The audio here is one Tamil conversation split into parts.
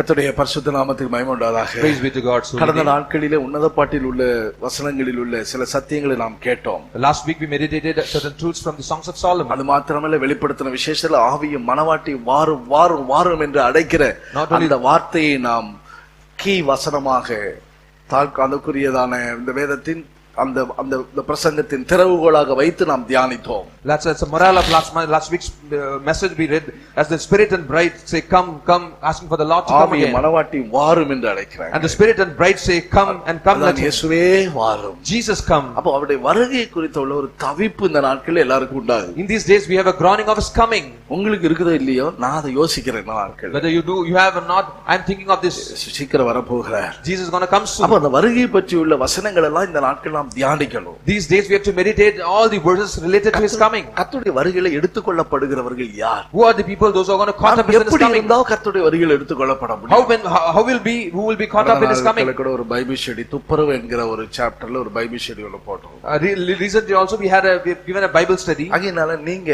கர்த்தருடைய பரிசுத்த நாமத்துக்கு மகிமை உண்டாதாக. Praise be to God. கடந்த நாட்களிலே உன்னத பாட்டில் உள்ள வசனங்களில் உள்ள சில சத்தியங்களை நாம் கேட்டோம். Last week we meditated certain truths from the Songs of Solomon. அது மாத்திரமல்ல, வெளிப்படுத்தின விசேஷத்துல ஆவியும் மனவாட்டி வாரும் வாரும் வாரும் என்று அழைக்கிற அந்த வார்த்தையை நாம் கீ வசனமாக அதுக்குரியதான இந்த வேதத்தின் அந்த பிரசங்கத்தின் திறவுகோலாக வைத்து நாம் தியானித்தோம். That's a moral of last week's message we read, as the spirit and bride say come come, asking for the Lord to come again. மனவாட்டி வாரும் என்று அழைக்கிறாங்க. And the spirit and bride say come and come, that இயேசுவே வாரும், Jesus come. அப்ப அவருடைய வருகை குறித்த உள்ள ஒரு தவிப்பு இந்த நாட்களில் எல்லாருக்கும் உண்டாகுது. In these days we have a groaning of his coming. உங்களுக்கு இருக்குதோ இல்லையோ, நான் அதை யோசிக்கிறேன் நாட்கள். Whether you do, you have or not, I am thinking of this. சீக்கிரம் வர போகிறார். Jesus is going to come soon. அப்ப அந்த வருகை பற்றி உள்ள வசனங்கள் எல்லாம் இந்த நாட்கள் நாம் தியானிக்கணும். These days we have to meditate all the verses related to his coming. கர்த்தருடைய வருகையில எடுத்துக்கொள்ளப்படுகிறவர்கள் யார்? Who are the people, those who are going to caught up in his coming? எப்படி இருந்தா கர்த்தருடைய வருகையில எடுத்துக்கொள்ளப்பட முடியும்? Who will be caught up in his coming? கூட ஒரு பைபிள் ஸ்டடி துப்புரவு என்கிற ஒரு சாப்டர்ல ஒரு பைபிள் ஸ்டடி ஒன்னு போட்டோம். Recently also we had given a Bible study. அதனால நீங்க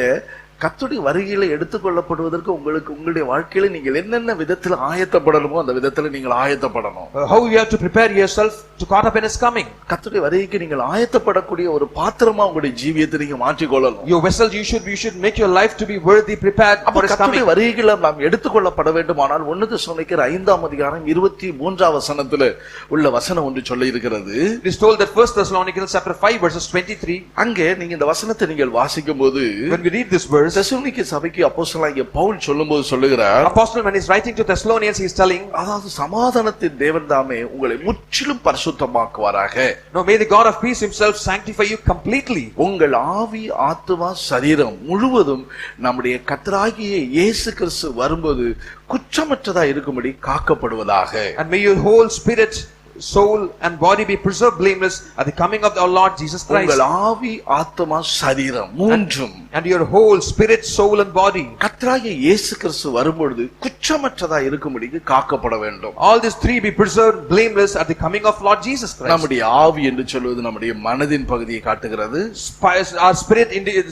கர்த்தருடைய வருகையில எடுத்துக்கொள்ளப்படுவதற்கு உங்களுடைய வாழ்க்கையில நீங்கள் என்னென்ன விதத்தில் ஆயத்தப்படணுமோ அந்த விதத்துல நீங்கள் ஆயத்தப்படணும். How you have to prepare yourself to caught up in his coming. கர்த்தருடைய வருகைக்கு நீங்கள் ஆயத்தப்படக்கூடிய ஒரு பாத்திரமா உங்களுடைய ஜீவியத்தை நீங்க மாற்றிக்கொள்ளணும். Your vessel, you should make your life to be worthy, prepared for his coming. கர்த்தருடைய வருகையில நாம் எடுத்துக்கொள்ளப்பட வேண்டுமானால் 1 தெசலோனிக்கேயர் 5ஆம் அதிகாரம் 23ஆம் வசனத்துல உள்ள வசனம் ஒன்று சொல்லி இருக்கிறது. It is told that 1 Thessalonians chapter 5 verses 23. அங்கே நீங்க இந்த வசனத்தை நீங்கள் வாசிக்கும்போது, when we read this verse, Thessalonica சபைக்கு அப்போஸ்தலனாகிய பவுல் சொல்லும்போது சொல்லுகிறார், apostle when he is writing to Thessalonians, he is telling, அதாவது சமாதானத்தின் தேவன் தாமே உங்களை முற்றிலும் பரிசுத்தமாக்குவாராக. no, may the God of peace himself sanctify you completely. உங்கள் ஆவி ஆத்துமா சரீரம் முழுவதும் நம்முடைய கர்த்தராகிய இயேசு கிறிஸ்து வரும்போது குற்றமற்றதா இருக்கும்படி காக்கப்படுவதாக. And may your whole spirit, soul and body be preserved blameless at the coming of our Lord Jesus Christ. உங்கள் ஆவி ஆத்துமா சரீரம் மூன்றும், and your whole spirit, soul and body, கர்த்தராகிய இயேசு கிறிஸ்து வரும்போது குற்றமற்றதா இருக்கும்படி காக்கப்பட வேண்டும். all these three be preserved blameless at the coming of Lord Jesus Christ. நம்முடைய ஆவி என்று சொல்வது நம்முடைய மனதின் பகுதியை காட்டுகிறது. Our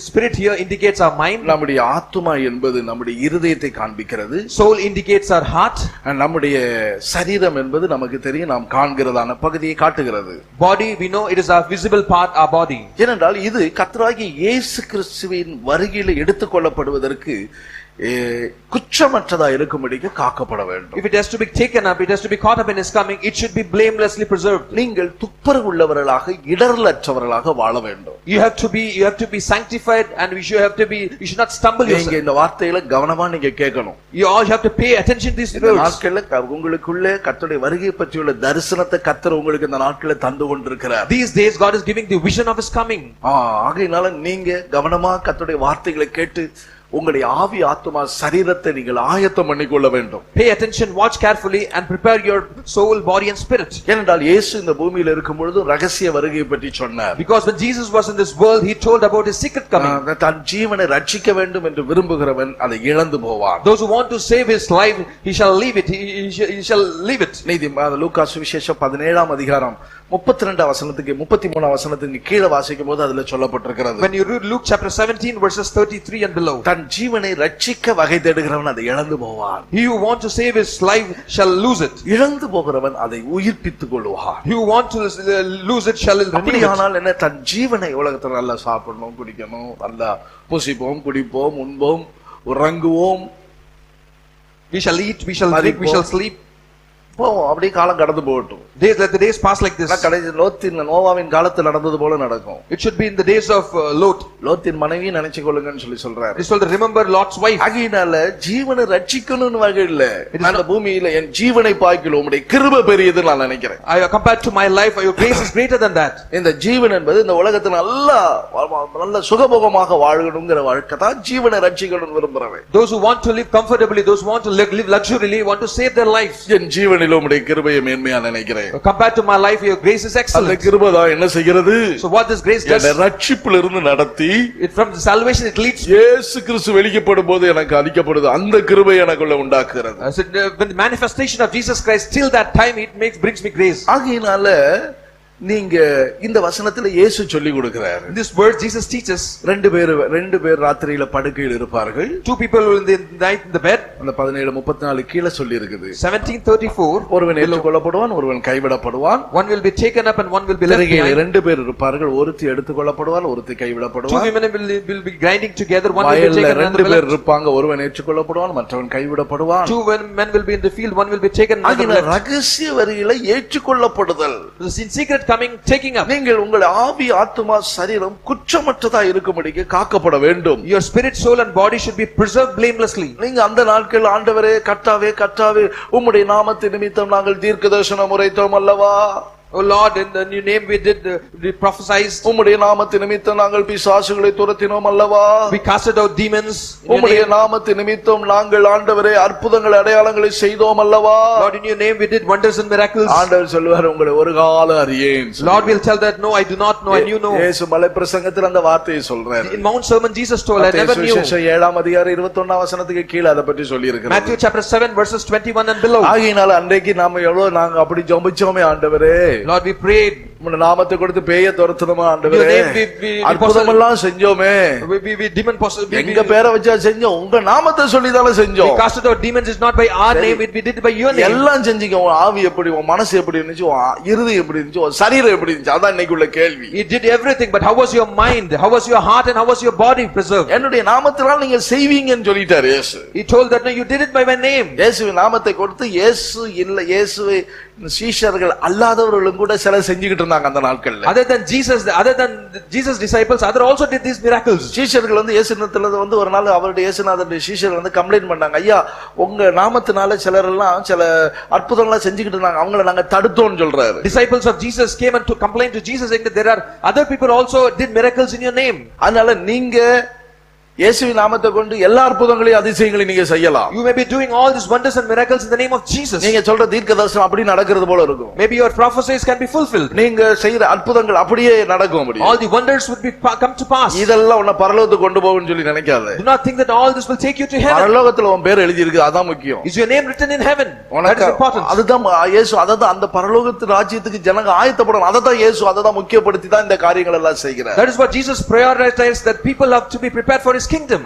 spirit here indicates our mind. நம்முடைய ஆத்துமா என்பது நம்முடைய இருதயத்தை காண்பிக்கிறது. soul indicates our heart. நம்முடைய சரீரம் என்பது நமக்கு தெரியும், நாம் காண்கிறதான பகுதியை காட்டுகிறது. body, we know it is our visible part, our body. ஏனென்றால் இது கர்த்தராகிய இயேசு கிறிஸ்துவின் வருகையில எடுத்துக்கொள்ளப்படுவதற்கு குற்றமற்றதா இருக்கும்படிக்கு காக்கப்பட வேண்டும். If it has to be taken up, it has to be caught up in his coming, it should be blamelessly preserved. நீங்கள் துப்பரவு உள்ளவர்களாக இடரலற்றவர்களாக வாழ வேண்டும். You have to be sanctified, and you should not stumble yourself. நீங்க இந்த வார்த்தைகளை கவனமா நீங்க கேட்கணும். You all have to pay attention to these words. நாட்களில் உங்களுக்குள்ள கர்த்தருடைய வருகை பற்றியுள்ள தரிசனத்தை கர்த்தர் உங்களுக்கு இந்த நாட்களில் தந்து கொண்டிருக்கிறார். These days God is giving the vision of his coming. ஆகையினால நீங்க கவனமா கர்த்தருடைய வார்த்தைகளை கேட்டு உங்களுடைய ஆவி ஆத்துமா சரீரத்தை நீங்கள் ஆயத்தம் பண்ணிக்கொள்ள வேண்டும். Pay attention, watch carefully and prepare your soul, body and spirit. ஏனென்றால் இயேசு இந்த பூமியில் இருக்கும் பொழுது ரகசிய வருகையை பற்றி சொன்னார். Because when Jesus was in this world, he told about his secret coming. தன் ஜீவனை ரட்சிக்க வேண்டும் என்று விரும்புகிறவன் அதை இழந்து போவான். Those who want to save his life, he shall leave it. He shall leave it. லூக்கா சுவிசேஷம் 17ஆம் அதிகாரம் 32ஆம் வசனத்துக்கு 33ஆம் வசனத்துக்கு கீழே வாசிக்கும் போது அதுல சொல்லப்பட்டிருக்கிறது. When you read Luke chapter 17 verses 33 and below, தன் ஜீவனை ரட்சிக்க வகை தேடுகிறவன் அதை இழந்து போவான். He who want to save his life shall lose it. இழந்து போகிறவன் அதை உயிர்ப்பித்துக் கொள்வான். He who want to lose it shall renew it. அப்படியானால் என்ன, தன் ஜீவனை உலகத்துல நல்லா சாப்பிடணும், குடிக்கணும், நல்லா புசிப்போம், குடிப்போம், உண்போம், உறங்குவோம், we shall eat, we shall drink, we shall sleep. அப்படி காலம் கடந்து போகட்டும். Let the days pass like this. கடைசி நோவாவின் காலத்தில் நடந்தது போல நடக்கும். It should be in the days of Lot. லோத்தின் மனைவி நினைச்சு கொள்ளுங்கன்னு சொல்லி சொல்றாரு. This will remember Lot's wife. ஆகையினால ஜீவனை ரட்சிக்கணும்னு வகை இல்ல, அந்த பூமியில என் ஜீவனை பாய்க்கிலும் உம்முடைய கிருபை பெரியது நான் நினைக்கிறேன். I compared to my life, your grace is greater than that. இந்த ஜீவன் என்பது இந்த உலகத்துல நல்ல சுகபோகமாக வாழணுங்கிற வாழ்க்கை தான் ஜீவனை ரட்சிக்கணும்னு விரும்புறவன். Those who want to live comfortably, those who want to live luxuriously, want to save their lives. என் ஜீவனில் உம்முடைய கிருபையை மேன்மையா நினைக்கிறேன். Compared to my life, your grace is excellent. அந்த கிருபை தான் என்ன செய்கிறது? So what this grace does? ரட்சிப்பிலிருந்து நடத்தி, from the salvation it leads. இயேசு கிறிஸ்து வெளிப்படும்போது போது எனக்கு அளிக்கப்படுது அந்த கிருபை எனக்குள்ள உண்டாக்குகிறது. So when the manifestation of Jesus Christ, till that time it brings me grace. ஆகையினால நீங்க இந்த வசனத்துல இயேசு சொல்லி கொடுக்கிறாரு. In this word Jesus teaches ரெண்டு பேர் ராத்திரியில படுக்கையில் இருப்பார்கள். two people in the night in the bed. அந்த 17:34 கீழ சொல்லி இருக்குது. 17:34 ஒருவன் ஏற்றுக்கொள்ளப்படுவான், ஒருவன் கைவிடப்படுவான். one will be taken up and one will be left behind. ரெண்டு பேர் இருப்பார்கள், ஒருத்தி எடுத்துக்கொள்ளப்படுவான், ஒருத்தி கைவிடப்படுவான். two women will be grinding together, one will be taken and ரெண்டு பேர் இருப்பாங்க, ஒருவன் ஏற்றுக்கொள்ளப்படுவான், மற்றவன் கைவிடப்படுவான். two men will be in the field, one will be taken and another left. ரகசிய வரியில ஏற்றுக்கொள்ளப்படுதல், in secret coming, taking up. நீங்கள் உங்கள் ஆவி ஆத்துமா சரீரம் குற்றமற்றதா இருக்கும்படிக்கு காக்கப்பட வேண்டும். Your spirit, soul and body should be preserved blamelessly. நீங்க அந்த நாட்கள் ஆண்டவரே கர்த்தாவே உம்முடைய நாமத்தின் நிமித்தம் நாங்கள் தீர்க்கதரிசனம் உரைத்தோம் அல்லவா? Oh Lord, in the new name we prophesied. உம்முடைய நாமத்தின் நிமித்தம் நாங்கள் பிசாசுகளை துரத்தினோம் அல்லவா? We casted out demons. உம்முடைய நாமத்தின் நிமித்தம் நாங்கள் ஆண்டவரே அற்புதங்களை அடையாளங்களை செய்தோம் அல்லவா? Lord, in your name we did wonders and miracles. ஆண்டவர் சொல்வார், உங்களை ஒரு காலம் அறியேன். Lord will tell that no, I do not know, and you know. இயேசு மலை பிரசங்கத்தில் அந்த வார்த்தையை சொல்றார். In Mount Sermon Jesus told, I never knew. 7 அதிகாரம் 21 வசனத்துக்கு கீழ அத பற்றி சொல்லி இருக்கிறார். Matthew chapter 7 verses 21 and below. ஆகையினால அன்றைக்கு நாங்க அப்படி ஜெபிச்சோமே ஆண்டவரே. Lord, we prayed. உம்முடைய நாமத்தை கொடுத்து பேயை துரத்துனோமா ஆண்டவரே? அற்புதம் எல்லாம் செஞ்சோமே. We demon possessed. எங்க பேரை வச்சா செஞ்சோம், உங்க நாமத்தை சொல்லி தான செஞ்சோம். We casted out demons is not by our name, we did it by your name. எல்லாம் செஞ்சீங்க. உன் ஆவி எப்படி, உன் மனசு எப்படி இருந்துச்சு, உன் இருதயம் எப்படி இருந்துச்சு, உன் சரீரம் எப்படி இருந்துச்சு, அதான் இன்னைக்கு உள்ள கேள்வி. You did everything, but how was your mind, how was your heart and how was your body preserved? என்னுடைய நாமத்தினால் நீங்க செய்வீங்கன்னு சொல்லிட்டார் இயேசு. He told that no, you did it by my name. இயேசுவின் நாமத்தை கொடுத்து இயேசுவை சீஷர்கள் அல்லாதவர்களும் கூட சில செஞ்சுக்கிட்டு இருந்தாங்க அந்த நாட்கள்ல. Other than Jesus disciples, other also did these miracles. சீஷர்கள் இயேசுநாதத்துல ஒரு நாள் அவருடைய இயேசுநாதருடைய சீஷர்கள் கம்ப்ளைண்ட் பண்ணாங்க, ஐயா உங்க நாமத்தினால சிலர் எல்லாம் சில அற்புதம் எல்லாம் செஞ்சுக்கிட்டு இருந்தாங்க, அவங்கள நாங்க தடுத்தோம்னு சொல்றாரு. Disciples of Jesus came and to complain to Jesus saying that there are other people also did miracles in your name. அதனால நீங்க இயேசுவின் நாமத்தை கொண்டு எல்லா அற்புதங்களையும் அதிசயங்களையும் நீங்க செய்யலாம். You may be doing all these wonders and miracles in the name of Jesus. நீங்க சொல்ற தீர்க்கதரிசனம் அப்படி நடக்கிறது போல இருக்கும். Maybe your prophecies can be fulfilled. நீங்க செய்யற அற்புதங்கள் அப்படியே நடக்கும். அப்படியே all the wonders would be come to pass. இதெல்லாம் உன்னை பரலோகத்துக்கு கொண்டு போகும்னு சொல்லி நினைக்காத. Do not think that all this will take you to heaven. பரலோகத்துல உன் பேர் எழுதி இருக்கு, அதான் முக்கியம். Is your name written in heaven? That is important. அதுதான் இயேசு அததான் அந்த பரலோகத்து ராஜ்யத்துக்கு ஜனங்க ஆயத்தப்படணும். அததான் இயேசு அததான் முக்கியப்படுத்தி தான் இந்த காரியங்கள் எல்லாம் செய்கிறார். That is what Jesus prioritized, that people have to be prepared for his kingdom.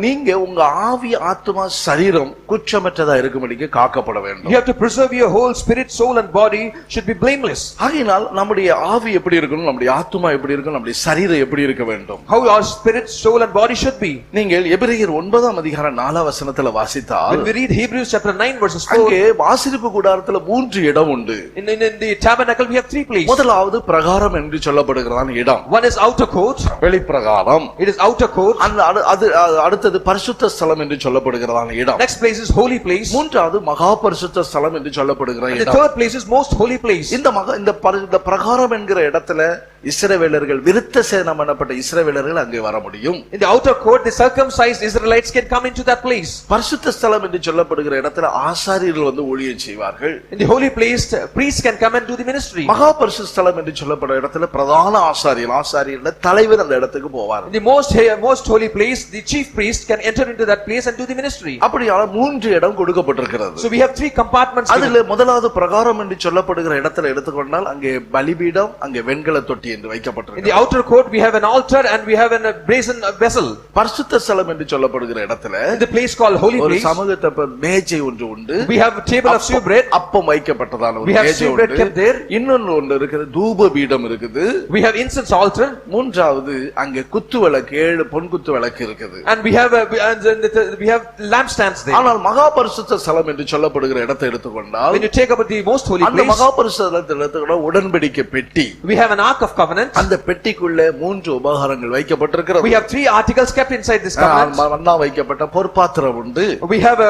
நீங்க உங்க ஆவி ஆத்துமா சரீரம் குற்றமற்றதா இருக்கும்படிக்கு காக்கப்பட வேண்டும். You have to preserve your whole spirit, soul and body should be blameless. ஆகையால் நம்முடைய ஆவி எப்படி இருக்கணும், நம்முடைய ஆத்துமா எப்படி இருக்கணும், நம்முடைய சரீரம் எப்படி இருக்க வேண்டும். How our spirit, soul and body should be. நீங்கள் எபிரேயர் 9 அதிகாரம் 4 வசனத்துல வாசித்தால், when we read Hebrews chapter 9 verses 4, அங்கே வாசரிப்பு கூடாரத்துல 3 இடம் உண்டு. In the tabernacle we have 3 places. முதலாவது பிரகாரம் என்று சொல்லப்படுகிறதான இடம். One is outer court. வெளிப்பிரகாரம். It is outer court. அடுத்தது பரிசுத்த ஸ்தலம் என்று சொல்லப்படுகிறதான இடம். Next place is holy place. மூன்றாவது மகா பரிசுத்த ஸ்தலம் என்று சொல்லப்படுகிற இடம். The third place is most holy place. இந்த பிரகாரம் என்கிற இடத்துல இஸ்ரவேலர்கள் விருத்த சேதனம் பண்ணப்பட்ட இஸ்ரவேலர்கள் அங்கே வர முடியும். In the outer court the circumcised Israelites can come into that place. பரிசுத்த ஸ்தலம் என்று சொல்லப்படுகிற இடத்துல ஆசாரியர்கள் ஊழியம் செய்வார்கள். In the holy place priests can come and do the ministry. மகா பரிசுத்த ஸ்தலம் என்று சொல்லப்படுற இடத்துல பிரதான ஆசாரியர் தலைவர் அந்த இடத்துக்கு போவார். In the most holy place the chief priest can enter into that place and do the ministry. அப்படியான 3 இடம் கொடுக்கப்பட்டிருக்கிறது. So we have 3 compartments. அதிலே முதலாவது பிரகாரம் என்று சொல்லப்படுகிற இடத்துல எடுத்துக்கொண்டால் அங்கே பலிபீடம், அங்கே வெண்கல தொட்டி என்று வைக்கப்பட்டிருக்கிறது. In the outer court we have an altar and we have a brazen vessel. பரிசுத்த ஸ்தலம் என்று சொல்லப்படுகிற இடத்துல in the place called holy place, ஒரு சமூகத்தப்ப மேஜை ஒன்று உண்டு. we have a table of shewbread. அப்பம் வைக்கப்பட்டதான ஒரு மேஜை உண்டு. இன்னொன்னு ஒன்று இருக்குது, தூப பீடம் இருக்குது. we have incense altar. மூன்றாவது அங்கே குத்து விளக்கு, 7 பொன் குத்து விளக்கு இருக்குது. and we have lampstands there. ஆனால் மகா பரிசுத்த ஸ்தலம் என்று சொல்லப்படுகிற இடத்தை எடுத்துக்கொண்டால், when you take up the most holy place, அந்த மகா பரிசுத்த ஸ்தலத்தில் எடுத்துக்கொண்டால் உடன்படிக்கை பெட்டி, we have an ark of covenant. அந்த பெட்டிக்குள்ள 3 உபகரணங்கள் வைக்கப்பட்டிருக்கிறது. we have 3 articles kept inside this covenant. மன்னா வைக்கப்பட்ட பொற்பாத்திரம் உண்டு. we have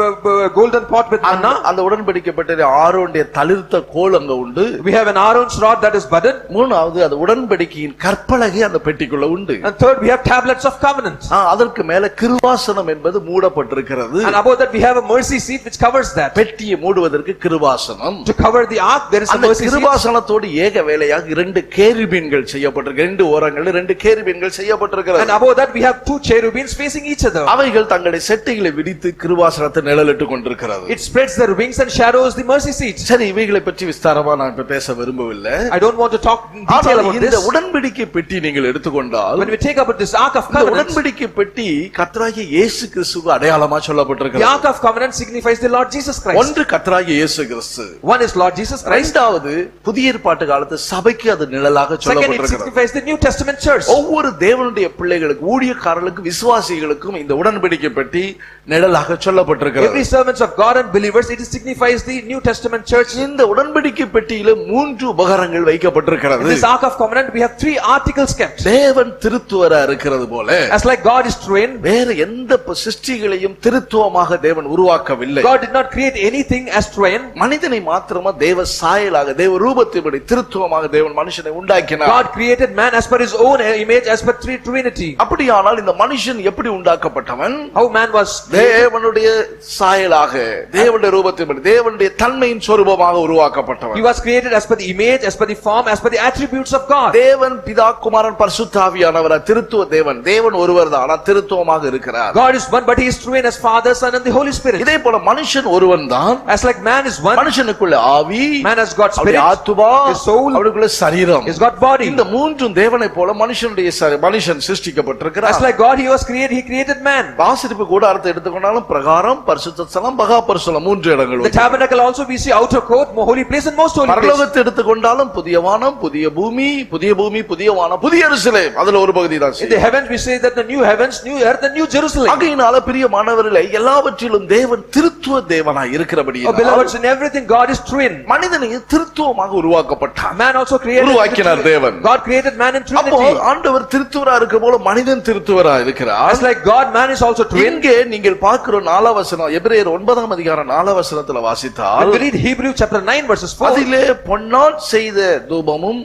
a golden pot with manna. அந்த உடன்படிக்கை பெட்டியில் ஆரோனுடைய தளிர்த்த கோல் அங்க உண்டு. we have an Aaron's rod that is budded. மூணாவது அது உடன்படிக்கையின் கற்பலகை அந்த பெட்டிக்குள்ள உண்டு. and third we have tablets of covenant. அதற்கு மேல கிருபாசனம் என்பது மூடப்பட்டிருக்கிறது. and above that we have a mercy seat which covers that. பெட்டியை மூடுவதற்கு கிருபாசனம். to cover the ark there is a mercy seat. கிருபாசனத்தோடு ஏக வேலையாக 2 கேருபீன்கள் செய்யப்பட்டிருக்கு. ரெண்டு ஓரங்களில் ரெண்டு கேருபீன்கள் செய்யப்பட்டிருக்கிறது. And above that we have two cherubins facing each other. அவைகள் தங்களுடைய செட்டைகளை விரித்து கிருபாசனத்தை நிழலிட்டு கொண்டிருக்கிறது. It spreads their wings and shadows the mercy seat. சரி, இவைகளை பற்றி விஸ்தாரமா நான் இப்ப பேச விரும்பவில்லை. I don't want to talk in detail about இந்த this. உடன்படிக்கை பெட்டி நீங்கள் எடுத்துக்கொண்டால், When we take about this Ark of இந்த Covenant, உடன்படிக்கை பெட்டி கர்த்தராகிய இயேசு கிறிஸ்துவுக்கு அடையாளமா the சொல்லப்பட்டிருக்கிறது. Ark of Covenant signifies the Lord Jesus Christ. ஒன்று கர்த்தராகிய இயேசு கிறிஸ்து, One is Lord Jesus Christ. இரண்டாவது புதிய ஏற்பாட்டு காலத்து சபைக்கு அது நிழலாக Second, it சொல்லப்பட்டிருக்கிறது. signifies the New Testament church. ஒவ்வொரு தேவனுடைய பிள்ளைகளுக்கு, ஊழியக்காரர்களுக்கு, விசுவாசிகளுக்கும் இந்த உடன்படிக்கை பெட்டி நிழலாக சொல்லப்பட்டிருக்கிறது. Every servants of God and believers, it signifies the New Testament church. இந்த உடன்படிக்கை பெட்டியில 3 உபகரணங்கள் In வைக்கப்பட்டிருக்கிறது. this Ark of Covenant, we have 3 articles kept. தேவன் திருத்துவரா இருக்கிறது போல As like God is true, வேற எந்த சிருஷ்டிகளையும் திருத்துவமாக தேவன் உருவாக்கவில்லை. God did not create anything as true. மனிதனை மாத்திரமா தேவ சாயலாக, தேவ ரூபத்தின்படி திருத்துவமாக தேவன் மனுஷனை உண்டாக்கினார். God created man as per his own image, as per Trinity. அப்படியானால் இந்த மனுஷன் எப்படி உண்டாக்கப்பட்டவன்? How man was தேவனுடைய சாயலாக, தேவனுடைய ரூபத்தின்படி, தேவனுடைய தன்மையின் சொரூபமாக உருவாக்கப்பட்டவன். He was created as per the image, as per the form, as per the attributes of God. தேவன் பிதா குமாரன் பரிசுத்த ஆவியானவர் திருத்துவ தேவன். தேவன் ஒருவர்தான், ஆனால் திருத்துவமாக இருக்கிறார். God is one, but he is true as Father, Son and the Holy Spirit. இதே போல மனுஷன் ஒருவன் தான். As like man is one, மனுஷனுக்குள்ள ஆவி, man has got spirit, ஆத்துமா, his soul, அவருக்குள்ள சரீரம், he's got body. இந்த மூன்றும் தேவனை போல மனுஷன் சிருஷ்டிக்கப்பட்டிருக்கிறார். As like God, he created man. வாசரிப்பு கூடாரத்தை எடுத்துக்கொண்டாலும் பிரகாரம், பரிசுத்த ஸ்தலம், மகா பரிசுத்தம், 3 இடங்கள். The tabernacle also we see outer court, holy place and most holy place. பரலோகத்தை எடுத்துக்கொண்டாலும் புதிய வானம், புதிய பூமி, புதிய வானம், புதிய எருசலேம், அதுல ஒரு பகுதி தான். In the heavens we say that the new heavens, new earth and new Jerusalem. ஆகையினால பிரியமானவர்களே, எல்லாவற்றிலும் தேவன் திருத்துவ தேவனாய் இருக்கிறபடியால், Oh beloveds, in everything God is true. மனிதனை திருத்துவமாக உருவாக்கப்பட்டார். Man also created, உருவாக்கினார் தேவன். God created man in அப்போ Trinity. ஆண்டவர் திருத்துவரா இருக்க போல மனிதன் திருத்துவரா இருக்கிறார். As like God, man is also true. இங்கே நீங்கள் பார்க்கிற 4ஆம் வசனம், எபிரேயர் 9ஆம் அதிகாரம் 4ஆம் வசனத்துல வாசித்தால், When we read Hebrew chapter 9 verses 4, அதிலே பொன்னால் செய்த தூபமும்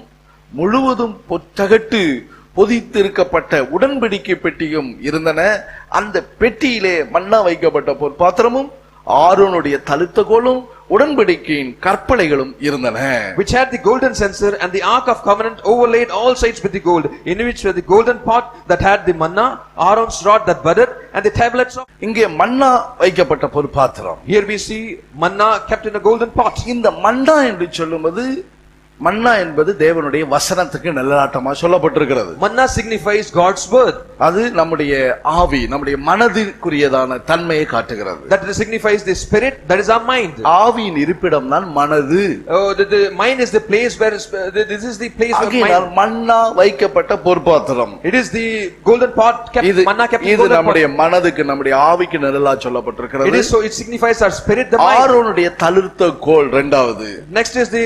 முழுவதும் பொத்தகட்டு பொதித்திருக்கப்பட்ட உடன்படிக்கை பெட்டியும் இருந்தன. அந்த பெட்டியிலே மன்னா வைக்கப்பட்ட பொற்பாத்திரமும் ஆரோனுடைய தழுத்த கோலும் உடன்படிக்கையின் கற்பலைகளும் இருந்தன. which had the golden censer and the ark of covenant overlaid all sides with the gold, in which were the golden pot that had the manna, Aaron's rod that budded, and the tablets of. இங்கே மன்னா வைக்கப்பட்ட பொற்பாத்திரம். Here we see manna kept in a golden pot. இந்த மன்னா என்று சொல்லும்போது, மன்னா என்பது தேவனுடைய வசனத்துக்கு நிழலாட்டமா சொல்லப்பட்டிருக்கிறது. Manna signifies God's word. அது நம்முடைய ஆவி, நம்முடைய மனதிற்குரியதான தன்மையை காட்டுகிறது. That signifies the spirit, that is our mind. ஆவியின் இருப்பிடம் தான் மனது. Oh, the mind is the place where this is the place of ஆகையால் mind. மன்னா வைக்கப்பட்ட பொற்பாத்திரம். It is the golden pot kept, இது manna kept in இது golden நம்முடைய pot. மனதுக்கு, நம்முடைய ஆவிக்கு நிழலா It சொல்லப்பட்டிருக்கிறது. is so, it signifies our spirit, the mind. ஆரோனுடைய தளிர்த்த கோல் இரண்டாவது. Next is the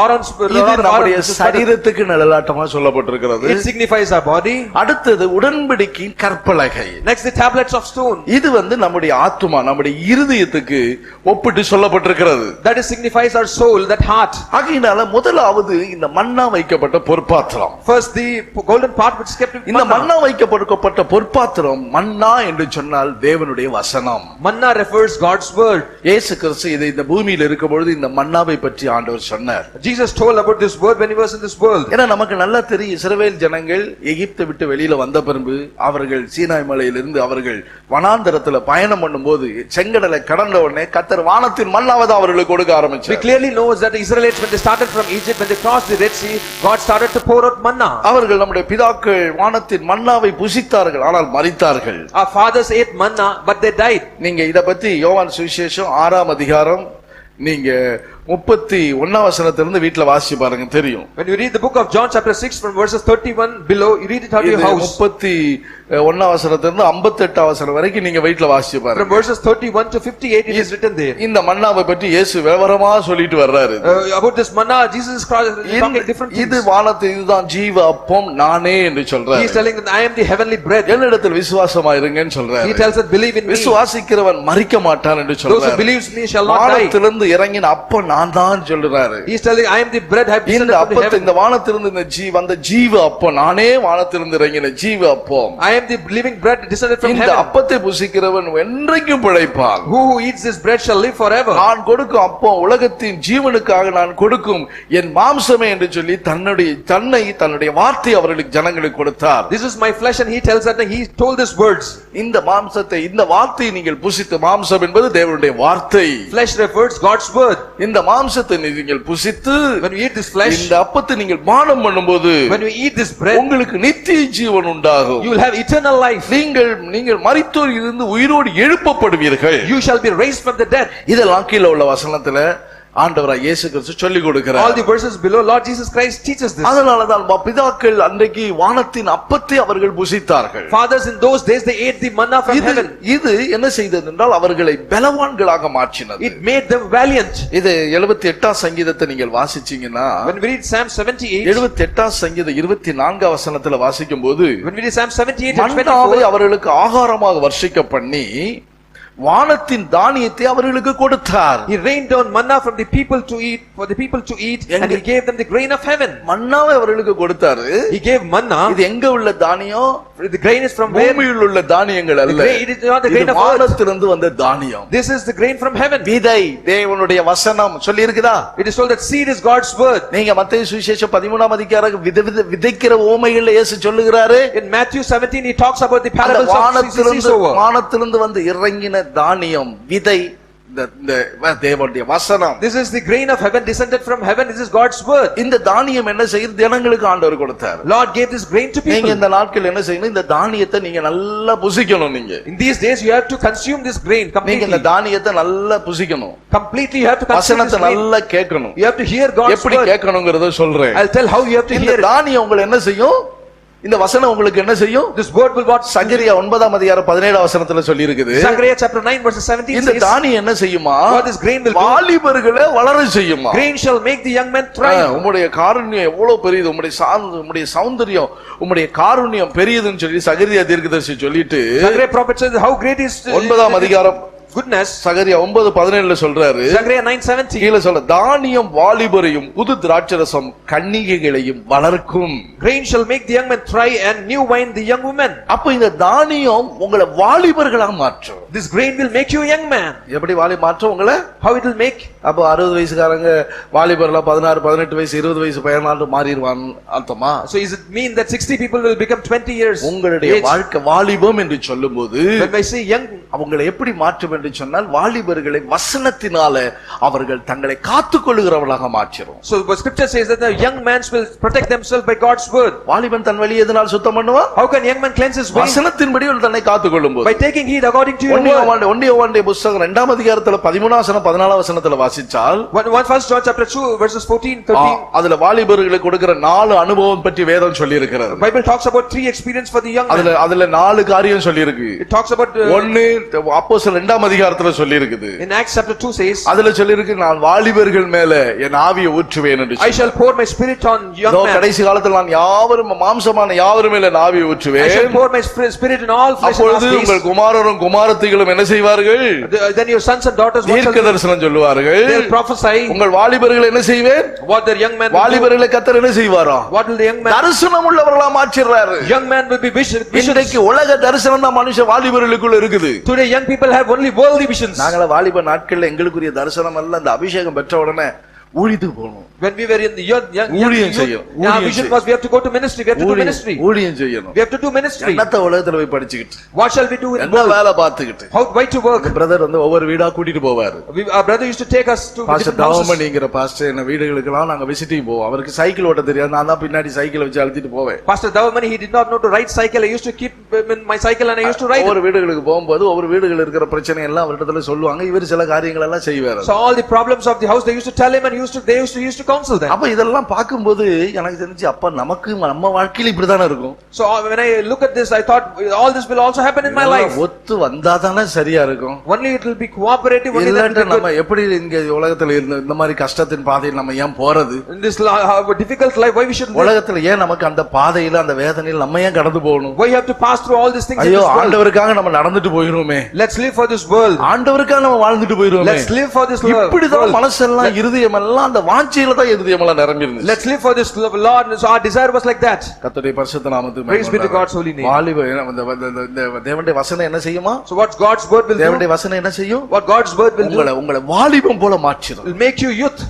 Aaron's இது rod of நம்முடைய Aaron. சரீரத்துக்கு நிழலாட்டமா சொல்லப்பட்டிருக்கிறது. It signifies our body. அடுத்தது உடன்படிக்கையின் கற்பலகை. Next, the tablets of stone. இது நம்முடைய ஆத்துமா, நம்முடைய இருதயத்துக்கு ஒப்பிட்டு சொல்லப்பட்டிருக்கிறது. That is signifies our soul, that heart. ஆகையினால முதலாவது இந்த மன்னா வைக்கப்பட்ட பொற்பாத்திரம். First, the golden pot which is kept in இந்த manna. மன்னா வைக்கப்பட்ட பொற்பாத்திரம், மன்னா என்று சொன்னால் தேவனுடைய வசனம். Manna refers God's word. இயேசு கிறிஸ்து இதை இந்த பூமியில் இருக்கும் பொழுது இந்த மன்னாவை பற்றி ஆண்டவர் சொன்னார். Jesus told about this word when he was in this world. ஏன்னா நமக்கு நல்லா தெரியும், இஸ்ரவேல் ஜனங்கள் எகிப்தை விட்டு வெளியில வந்த பிறகு அவர்கள் சீனாய் மலையிலிருந்து அவர்கள் வனாந்தரத்துல பயணம் பண்ணும்போது செங்கடலை கடந்த உடனே கர்த்தர் வானத்தின் மன்னாவை தான் அவர்களுக்கு கொடுக்க We ஆரம்பிச்சார். clearly know that the Israelites, when they started from Egypt, when they crossed the Red Sea, God started to pour out manna. அவர்கள் நம்முடைய பிதாக்கள் வானத்தின் மன்னாவை புசித்தார்கள், ஆனால் மரித்தார்கள். Our fathers ate manna, but they died. நீங்க இத பத்தி யோவான் சுவிசேஷம் 6ஆம் அதிகாரம் நீங்க 31ஆம் வசனத்திலிருந்து வீட்ல வாசி பாருங்க, தெரியும். When you read the book of John chapter 6 from verses 31 below, you read it at your house. 31ஆம் வசனத்திலிருந்து 58ஆம் வசனம் வரைக்கும் நீங்க வீட்ல வாசி From பாருங்க. verses 31 to 58 it is written there. இந்த மன்னாவை பற்றி இயேசு விவரமா சொல்லிட்டு வர்றாரு. About this manna, Jesus is talking different இது things. வானத்து, இதுதான் ஜீவ அப்பம் நானே என்று He is சொல்றாரு. telling that I am the heavenly bread. என்னிடத்தில் விசுவாசமா இருங்கன்னு He சொல்றாரு. tells us believe in me. விசுவாசிக்கிறவன் மரிக்க மாட்டான் என்று Those who சொல்றாரு. believes me shall not die. வானத்திலிருந்து இறங்கின அப்பம் நான் தான் சொல்றாரு. He is telling, I am the bread I have இந்த descended from அப்பத்தை heaven. இந்த வானத்திலிருந்து அந்த ஜீவ அப்பம், நானே வானத்திலிருந்து இறங்கின ஜீவ அப்பம். I am the living bread descended from இந்த heaven. அப்பத்தை புசிக்கிறவன் என்றைக்கும் பிழைப்பான். Who eats this bread shall live forever. நான் கொடுக்கும் அப்பம் உலகத்தின் ஜீவனுக்காக நான் கொடுக்கும் என் மாம்சமே என்று சொல்லி தன்னுடைய வார்த்தை அவர்களுக்கு ஜனங்களுக்கு கொடுத்தார். This is my flesh, and he tells that he told these words. இந்த மாம்சத்தை, இந்த வார்த்தையை நீங்கள் புசித்து, மாம்சம் என்பது தேவனுடைய வார்த்தை. Flesh refers God's word. இந்த மாம்சத்தை நீங்கள் புசித்து, When we eat this flesh, இந்த அப்பத்தை நீங்கள் பானம் பண்ணும்போது, when we eat this bread, உங்களுக்கு நித்திய ஜீவன் உண்டாகும். you will have eternal life. நீங்கள் மரித்தோர் இருந்து உயிரோடு எழுப்பப்படுவீர்கள். You shall be raised from the dead. இதெல்லாம் கீழே உள்ள வசனத்துல ஆண்டவராய் இயேசு கிறிஸ்து சொல்லிக் கொடுக்கிறார். All the verses below, Lord Jesus Christ teaches this. அதனாலதான் பிதாக்கள் அன்றைக்கு வானத்தின் அப்பத்தை அவர்கள் புசித்தார்கள். Fathers in those days, they ate the manna from heaven. இது என்ன செய்தது என்றால் அவர்களை பலவான்களாக மாற்றினது. It made them valiant. இது 78ஆம் சங்கீதத்தை நீங்கள் வாசிச்சீங்கன்னா, When we read Psalm 78, 78ஆம் சங்கீதம் 24ஆம் வசனத்துல வாசிக்கும் போது, when we read Psalm 78 and மன்னாவை 24, அவர்களுக்கு ஆகாரமாக வர்ஷிக்க பண்ணி வானத்தின் தானியத்தை அவர்களுக்கு கொடுத்தார். he rained down manna from the people to eat, for the people to eat, and he gave them the grain of heaven. மன்னாவை அவர்களுக்கு கொடுத்தாரு. He gave manna. இது எங்க உள்ள தானியம்? The grain is from where? பூமியில் உள்ள தானியங்கள் அல்ல. It is not the grain of earth. வானத்திலிருந்து வந்த தானியம். This is the grain from heaven. விதை தேவனுடைய வசனம் சொல்லி இருக்குதா? It is told that seed is God's word. நீங்க மத்தேயு சுவிசேஷம் 13ஆம் அதிகாரம் விதைக்கிற ஓமைகள்ல இயேசு சொல்லுகிறாரு. In Matthew 17 he talks about the parables of seed sower. வானத்திலிருந்து வந்து இறங்கின தானியம், விதை, தேவனுடைய வசனம். This is the grain of heaven descended from heaven. This is God's word. இந்த தானியம் என்ன செய்யுது? ஜனங்களுக்கு ஆண்டவர் கொடுத்தார். Lord gave this grain to people. நீங்க இந்த நாட்கள் என்ன செய்யணும்? இந்த தானியத்தை நீங்க நல்லா புசிக்கணும். நீங்க in these days you have to consume this grain completely. நீங்க இந்த தானியத்தை நல்லா புசிக்கணும். Completely you have to consume this வசனத்தை grain. நல்லா கேட்கணும். You have to hear God's எப்படி word. கேட்கணும்ங்கறத சொல்றேன். I'll tell how you have to hear இந்த it. தானியம் உங்களுக்கு என்ன செய்யும்? இந்த வசனம் உங்களுக்கு என்ன செய்யும்? This word will what? Sangria 9ஆம் அதிகாரம் 17ஆம் வசனத்துல சொல்லி இருக்குது. Zechariah chapter 9 verse 17 இந்த says, தானியம் என்ன செய்யுமா? what this grain will do? வாலிபர்களை வளர செய்யுமா? Grain shall make the young men thrive. உம்முடைய காருண்யம் எவ்வளவு பெரியது, உம்முடைய சௌந்தரியம், உம்முடைய காருண்யம் பெரியதுன்னு சொல்லி சகரியா தீர்க்கதரிசி சொல்லிட்டு, Zechariah prophet says how great is 9ஆம் அதிகாரம் goodness. சகரியா 9:17 சொல்றாரு. Zechariah 9:17 கீழ சொல்ல, தானியம் வாலிபரையும் புது திராட்சரசம் கன்னிகைகளையும் வளர்க்கும். Grain shall make the young men thrive, and new wine the young women. அப்ப இந்த தானியம் உங்களை வாலிபர்களா மாற்றும். This grain will make you a young man. எப்படி மாற்றும் உங்களை? How it will make? அப்ப 60 வயசுக்காரங்க வாலிபர்ல 16, 18 வயசு, 20 வயசு பையனாண்டு மாறிடுவான் அர்த்தமா? So is it mean that 60 people will become 20 years? உங்களுடைய வாழ்க்கை வாலிபம் என்று சொல்லும்போது, when I say young, அவங்களை எப்படி மாற்றும் என்று சொன்னால், வாலிபர்களை வசனத்தினால அவர்கள் தங்களை காத்துக்கொள்ளுகிறவர்களாக மாற்றும். So the scripture says that the young man will protect themselves by God's word. வாலிபன் தன் வழியை எதனால் சுத்தம் பண்ணுவான்? How can young man cleanse his way? வசனத்தின்படி அவன் தன்னை காத்துக்கொள்ளும்போது. By taking heed according to your word. ஒன்றிய புத்தகம் 2ஆம் அதிகாரத்துல 13ஆம் வசனம் 14ஆம் வசனத்துல வாசிச்சால், 1 John chapter 2 verses 14 13, அதுல வாலிபர்களுக்கு கொடுக்கிற 4 அனுபவம் பற்றி வேதம் சொல்லி இருக்கிறது. the Bible talks about 3 experience for the young man. அதுல 4 காரியம் சொல்லி இருக்கு. It talks about ஒன்னு அப்போஸ்தலர் 2ஆம் அதிகாரத்துல சொல்லி இருக்குது. in Acts chapter 2 says, அதுல சொல்லி இருக்கு, நான் வாலிபர்கள் மேல என் ஆவியை ஊற்றுவேன் என்று. I shall pour my spirit on young men. கடைசி காலத்துல நான் யாவரும் மாம்சமான யாவரும் மேல என் ஆவியை ஊற்றுவேன். I shall pour my spirit in all flesh. அப்பொழுது உங்கள் குமாரரும் குமாரத்திகளும் என்ன செய்வார்கள்? Then your sons and daughters தீர்க்க தரிசனம் சொல்லுவார்கள். they will prophesy. உங்கள் வாலிபர்கள் என்ன செய்வேன்? What the young man வாலிபர்களை கர்த்தர் என்ன செய்வாரா? what will the young man? தரிசனம் உள்ளவர்களா மாற்றிறாரு. Young man will be visions. இன்றைக்கு உலக தரிசனம் தான் மனுஷ வாலிபர்களுக்குள்ள இருக்குது. Today young people have only worldly visions. நாங்கள வாலிப நாட்கள்ல எங்களுக்குரிய தரிசனம் எல்லாம் அந்த அபிஷேகம் பெற்ற உடனே ஊழிது போகணும். When we were in the ஊழியம் செய்யணும். our vision was we have to go to ministry. We have to do ministry. ஊழியம் செய்யணும். We have to do ministry. என்னத்த உலகத்துல போய் படிச்சிட்டு, What shall we do in என்ன வேலை பார்த்துக்கிட்டு? how why to work? Brother வந்து ஒவ்வொரு வீடா கூட்டிட்டு போவாரு. Our brother used to take us to pastor தவமணிங்கிற பாஸ்டர் என்ன வீடுகளுக்கெல்லாம் நாங்க விசிட்டிங் போவோம். அவருக்கு சைக்கிள் ஓட்ட தெரியாது, நான் தான் பின்னாடி சைக்கிள் வச்சு அழுத்திட்டு போவேன். Pastor Davamani, he did not know to ride cycle. I used to keep in my cycle and I used to ride. ஒவ்வொரு வீடுகளுக்கு போகும்போது ஒவ்வொரு வீடுகள் இருக்கிற பிரச்சனை எல்லாம் அவரிடத்துல சொல்லுவாங்க. இவர் சில காரியங்கள் எல்லாம் செய்வாரு. So all the problems of the house they used to tell him and he they used to counsel them. அப்ப இதெல்லாம் பார்க்கும்போது எனக்கு தெரிஞ்சு அப்ப நமக்கு நம்ம வாழ்க்கையில இப்படிதானே இருக்கும். So when I look at this, I thought all this will also happen in my life. ஒத்து வந்தாதானே சரியா இருக்கும். Only it will be cooperative. Only that இல்லன்னா நம்ம எப்படி இங்க உலகத்துல இந்த மாதிரி கஷ்டத்தின் பாதையில் நம்ம ஏன் போறது? In this difficult life, why we should உலகத்துல ஏன் நமக்கு அந்த பாதையில அந்த வேதனையில் நம்ம ஏன் கடந்து போகணும்? Why you have to pass through all these things in this ஐயோ world? ஆண்டவருக்காக நம்ம நடந்துட்டு போயிரோமே. Let's live for this world. ஆண்டவருக்காக நம்ம வாழ்ந்துட்டு போயிரோமே. Let's live for this world. இப்படிதான் மனசெல்லாம் இருதயம் எல்லாம் அந்த வாஞ்சையில தான் இருதயம் எல்லாம் நிரம்பி இருந்துச்சு. Let's live for this Lord. So our desire was like that. கர்த்தருடைய பரிசுத்த நாமத்துக்கு Praise be to God's holy name. வாலிப இந்த தேவனுடைய வசனம் என்ன செய்யுமா? So what God's word will do? தேவனுடைய வசனம் என்ன செய்யும்? What God's word will do? உங்களை வாலிபம் போல மாற்றிடும். Will make you youth.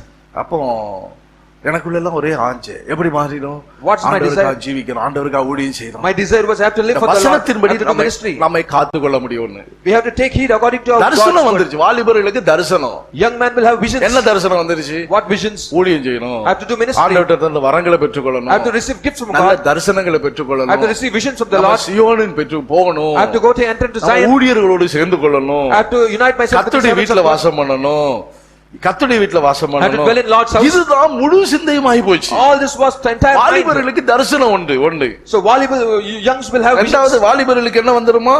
அப்போ எனக்குள்ள எல்லாம் ஒரே ஆஞ்சை எப்படி மாறிடும்? What's my desire? ஜீவிக்கணும், ஆண்டவருக்காக ஊழியம் செய்யணும். My desire was I have to live for the Lord. வசனத்தின்படி to do ministry. நம்மை காத்துக்கொள்ள முடியும்னு. We have to take heed according to our தரிசனம் வந்துருச்சு. வாலிபர்களுக்கு தரிசனம். Young man will have visions. என்ன தரிசனம் வந்துருச்சு? What visions? ஊழியம் செய்யணும். I have to do ministry. ஆண்டவர்ட்ட இருந்து வரங்களை பெற்றுக்கொள்ளணும். I have to receive gifts from நல்ல God. தரிசனங்களை பெற்றுக்கொள்ளணும். I have to receive visions from the Lord. சியோனின் பெற்று போகணும். I have to go to enter to Zion. ஊழியர்களோடு சேர்ந்து கொள்ளணும். I have to unite myself with the கர்த்தருடைய servants of வீட்டுல God. வாசம் பண்ணணும். கர்த்தருடைய வீட்டுல வாசம் I have to பண்ணணும். dwell in Lord's house. இதுதான் முழு சிந்தையுமாய் போச்சு. All this was the entire mind. வாலிபர்களுக்கு தரிசனம் உண்டு. So youngs will have visions. இரண்டாவது வாலிபர்களுக்கு என்ன வந்துருமா?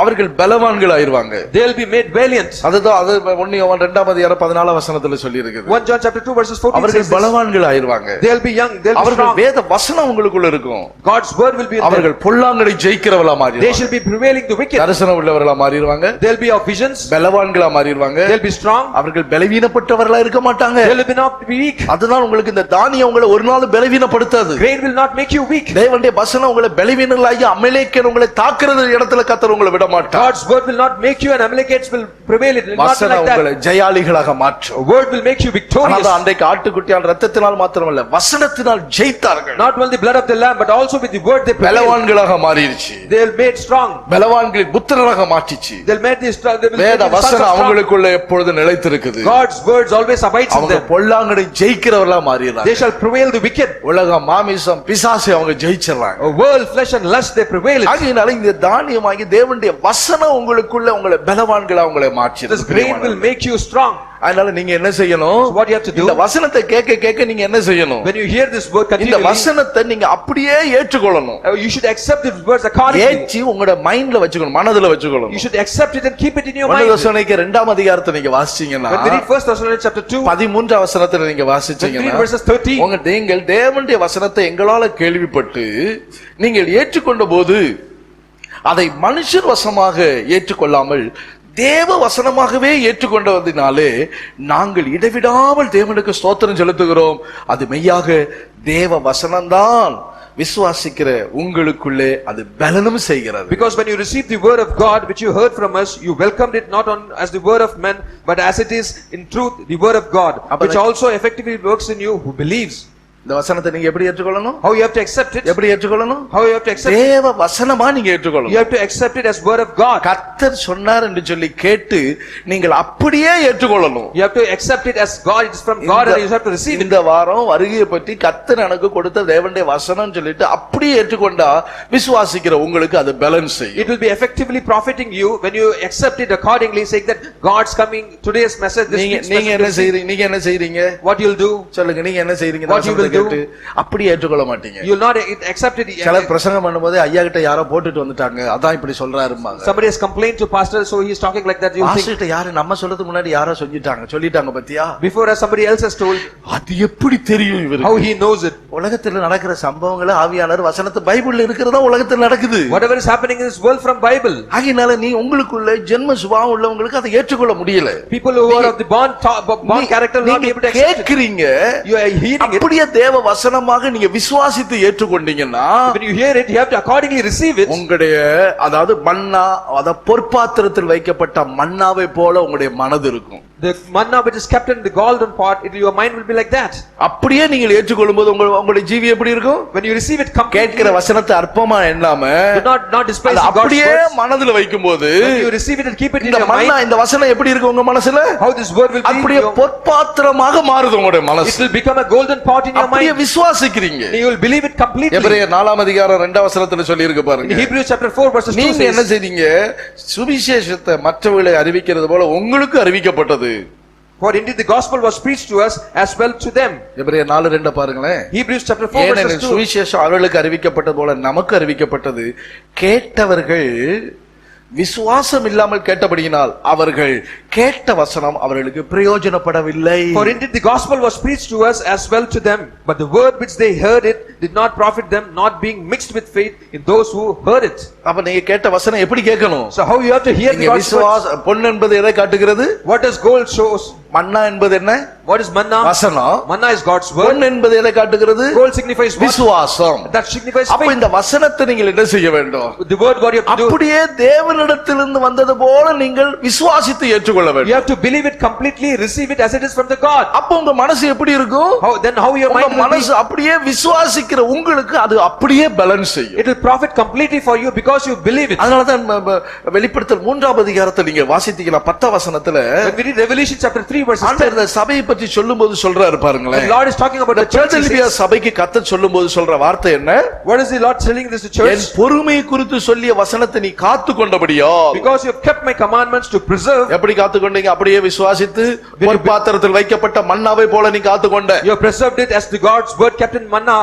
அவர்கள் பலவான்கள் ஆயிருவாங்க. They will be made valiant. அதுதான் அது 1 யோவான் 2ஆம் அதிகாரம் 14ஆம் வசனத்துல சொல்லி இருக்குது. 1 John chapter 2 verses 14 அவர்கள் says பலவான்கள் ஆயிருவாங்க. they will be young, they will be அவர்கள் strong. வேத வசனம் உங்களுக்குள்ள இருக்கும். God's word will be in them. அவர்கள் பொல்லாங்கனை ஜெயிக்கிறவளா They மாறிடுவாங்க. shall be prevailing the wicked. தரிசனம் உள்ளவர்களா மாறிடுவாங்க. They will be of visions. பலவான்களா மாறிடுவாங்க. They will be strong. அவர்கள் பலவீனப்பட்டவர்களா இருக்க மாட்டாங்க. They will be not weak. அதுதான் உங்களுக்கு இந்த தானியம் உங்களை ஒரு நாள் பலவீனப்படுத்தாது. Grain will not make you weak. தேவனுடைய வசனம் உங்களை பலவீனங்களாகி அமலேக்கன் உங்களை தாக்குறது இடத்துல கர்த்தர் உங்களை விட மாட்டார். God's word will not make you, and Amalekites will prevail. It will not be வசனம் like உங்களை that. ஜெயாளிகளாக மாற்றும். Word will make you victorious. ஆனால் அன்றைக்கு ஆட்டுக்குட்டியால் இரத்தத்தினால் மாத்திரமல்ல வசனத்தினால் ஜெயித்தார்கள். Not only the blood of the lamb, but also with the word they prevailed. பலவான்களாக மாறிடுச்சு. They will made strong. பலவான்களை புத்திரராக மாற்றிச்சு. They will make the strong. They will வேத make the sons of வசனம் strong. அவங்களுக்குள்ள எப்பொழுது நிலைத்திருக்குது. God's words always abides in அவங்க them. பொல்லாங்கனை ஜெயிக்கிறவர்களா மாறிடுறாங்க. They shall prevail the wicked. உலகம் மாமிசம் பிசாசை அவங்க ஜெயிச்சிடறாங்க. A world, flesh and lust, they prevail it. ஆகையினால இந்த தானியமாகி தேவனுடைய வசனம் உங்களுக்குள்ள உங்களை பலவான்களா உங்களை மாற்றிடுது. This grain will make you strong. அதனால நீங்க என்ன செய்யணும்? So what you have to do? இந்த வசனத்தை கேட்க கேட்க நீங்க என்ன செய்யணும்? When you hear this word இந்த continually, வசனத்தை நீங்க அப்படியே ஏற்றுக்கொள்ளணும். you should accept these words accordingly. ஏற்றி உங்களோட மைண்ட்ல வச்சுக்கணும், மனதுல வச்சுக்கணும். You should accept it and keep it in your 1 mind. தெசலோனிக்கேயர் 2ஆம் அதிகாரத்தை நீங்க வாசிச்சீங்கன்னா When we read 1 Thessalonians chapter 2, 13ஆம் வசனத்தை நீங்க when we வாசிச்சீங்கன்னா read verses 13, நீங்கள் தேவனுடைய வசனத்தை எங்களால கேள்விப்பட்டு நீங்கள் ஏற்றுக்கொண்ட போது அதை மனுஷர் வசமாக ஏற்றுக்கொள்ளாமல் தேவ வசனமாகவே ஏற்றுக்கொண்டதினாலே நாங்கள் இடைவிடாமல் தேவனுக்கு ஸ்தோத்திரம் செலுத்துகிறோம். அது மெய்யாக தேவ வசனம்தான். விசுவாசிக்கிற உங்களுக்குள்ளே அது பலனும் செய்கிறது. because when you received the word of God which you heard from us, you welcomed it not on as the word of men, but as it is in truth the word of God, which also effectively works in you who believes. இந்த வசனத்தை நீங்க எப்படி ஏற்றுக்கொள்ளணும்? How you have to accept it? எப்படி ஏற்றுக்கொள்ளணும்? How you have to accept it? தேவ வசனமா நீங்க You ஏற்றுக்கொள்ளணும். have to accept it as word of God. கர்த்தர் சொன்னார் என்று சொல்லி கேட்டு நீங்கள் அப்படியே ஏற்றுக்கொள்ளணும். You have to accept it as God, it is from God, and you have to receive it. இந்த வாரம் வருகையை பற்றி கர்த்தர் எனக்கு கொடுத்த தேவனுடைய வசனம் சொல்லிட்டு அப்படியே ஏற்றுக்கொண்டா விசுவாசிக்கிற உங்களுக்கு அது பேலன்ஸ் செய்யும். It will be effectively profiting you when you accept it accordingly, saying that God's coming, today's message, this week's நீங்க என்ன message. செய்றீங்க? நீங்க என்ன செய்றீங்க? What you'll do? சொல்லுங்க, நீங்க என்ன செய்றீங்க? What you will do? அப்படியே ஏற்றுக்கொள்ள மாட்டீங்க. You'll not accept it. சில பிரசங்கம் பண்ணும்போது ஐயா கிட்ட யாரோ போட்டுட்டு வந்துட்டாங்க, அதான் இப்படி சொல்றாரும்பாங்க. Somebody has complained to pastor, so he is talking like that. You'll think, pastor யாரு நம்ம சொல்றதுக்கு முன்னாடி யாரோ சொல்லிட்டாங்க பத்தியா? before as somebody else has told, அது எப்படி தெரியும் இவருக்கு? how he knows it. உலகத்துல நடக்கிற சம்பவங்களை ஆவியானவர் வசனத்தை பைபிள்ல இருக்கிறதா உலகத்துல நடக்குது. Whatever is happening in this world from Bible. ஆகையினால நீ உங்களுக்குள்ள ஜென்ம சுபாவம் உள்ளவங்களுக்கு அதை ஏற்றுக்கொள்ள முடியல. People who are of the born character will not be able to accept it. கேக்குறீங்க, You are hearing it. அப்படியே தேவ வசனமாக நீங்க விசுவாசித்து ஏற்றுக்கொண்டீங்கன்னா When you hear it, you have to accordingly receive it. உங்களுடைய அதாவது மன்னா, அத பொற்பாத்திரத்தில் வைக்கப்பட்ட மன்னாவை போல உங்களுடைய மனது இருக்கும். The manna which is kept in the golden pot, your mind will be like that. அப்படியே நீங்கள் ஏற்றுக்கொள்ளும்போது உங்களுடைய ஜீவி எப்படி இருக்கும்? When you receive it completely, கேட்கிற வசனத்தை அற்பமா எண்ணாம do not despise God's அப்படியே words. மனதுல வைக்கும்போது When you receive it and keep it in இந்த your மன்னா, mind, இந்த வசனம் எப்படி இருக்கு உங்க மனசுல? how this word will be, அப்படியே பொற்பாத்திரமாக மாறுது உங்களுடைய it மனசு. will become a golden pot in your அப்படியே mind. விசுவாசிக்கிறீங்க. You will believe it completely. எபிரேயர் 4ஆம் அதிகாரம் 2ஆம் வசனத்துல சொல்லி இருக்கு In பாருங்க. Hebrews chapter 4 verses 2 நீங்க என்ன says, செய்தீங்க? சுவிசேஷத்தை மற்றவர்களை அறிவிக்கிறது போல உங்களுக்கு அறிவிக்கப்பட்டது. For indeed the gospel was preached to us as well to them. எபிரேயர் 4:2 பாருங்களேன். Hebrews chapter 4 verse 2. சுவிசேஷம் அவர்களுக்கு அறிவிக்கப்பட்டது போல நமக்கு அறிவிக்கப்பட்டது. கேட்டவர்கள் விசுவாசம் இல்லாமல் கேட்டபடியினால் அவர்கள் கேட்ட வசனம் அவர்களுக்கு பிரயோஜனப்படவில்லை. For indeed the gospel was preached to us as well to them, but the word which they heard it did not profit them, not being mixed with faith in those who heard it. அப்ப நீங்க கேட்ட வசனம் எப்படி கேட்கணும்? So how you have to hear the gospel? விசுவாசம். பொன் என்பது எதை காட்டுகிறது? What does gold shows? மன்னா என்பது என்ன? What is manna? வசனம். Manna is God's word. பொன் என்பது எதை காட்டுகிறது? Gold signifies what? விசுவாசம். That signifies அப்ப faith. இந்த வசனத்தை நீங்கள் என்ன செய்ய வேண்டும்? The word what you have to do. அப்படியே தேவனிடத்திலிருந்து வந்தது போல நீங்கள் விசுவாசித்து ஏற்றுக்கொள்ள வேண்டும். You have to believe it completely, receive it as it is from the God. அப்ப உங்க மனசு எப்படி இருக்கும்? Then how your mind will be? மனசு அப்படியே விசுவாசிக்கிற உங்களுக்கு அது அப்படியே பேலன்ஸ் செய்யும். It will profit completely for you because you believe it. அதனால தான் வெளிப்படுத்தல் 3ஆம் அதிகாரத்தை நீங்க வாசித்தீங்கன்னா 10ஆம் வசனத்துல When we read Revelation chapter 3 verse 10, ஆண்டவர் சபையை பற்றி சொல்லும்போது சொல்றாரு பாருங்களேன். the Lord is talking about the church. Philadelphia சபைக்கு கர்த்தர் சொல்லும்போது சொல்ற வார்த்தை என்ன? What is the Lord telling this to church? என் பொறுமை குறித்து சொல்லிய வசனத்தை நீ காத்துக்கொண்டபடியா. Because you have kept my commandments to preserve. எப்படி காத்துக்கொண்டீங்க? அப்படியே விசுவாசித்து ஒரு பாத்திரத்தில் வைக்கப்பட்ட மன்னாவை போல நீ காத்துக்கொண்ட. You have preserved it as the God's word kept in manna.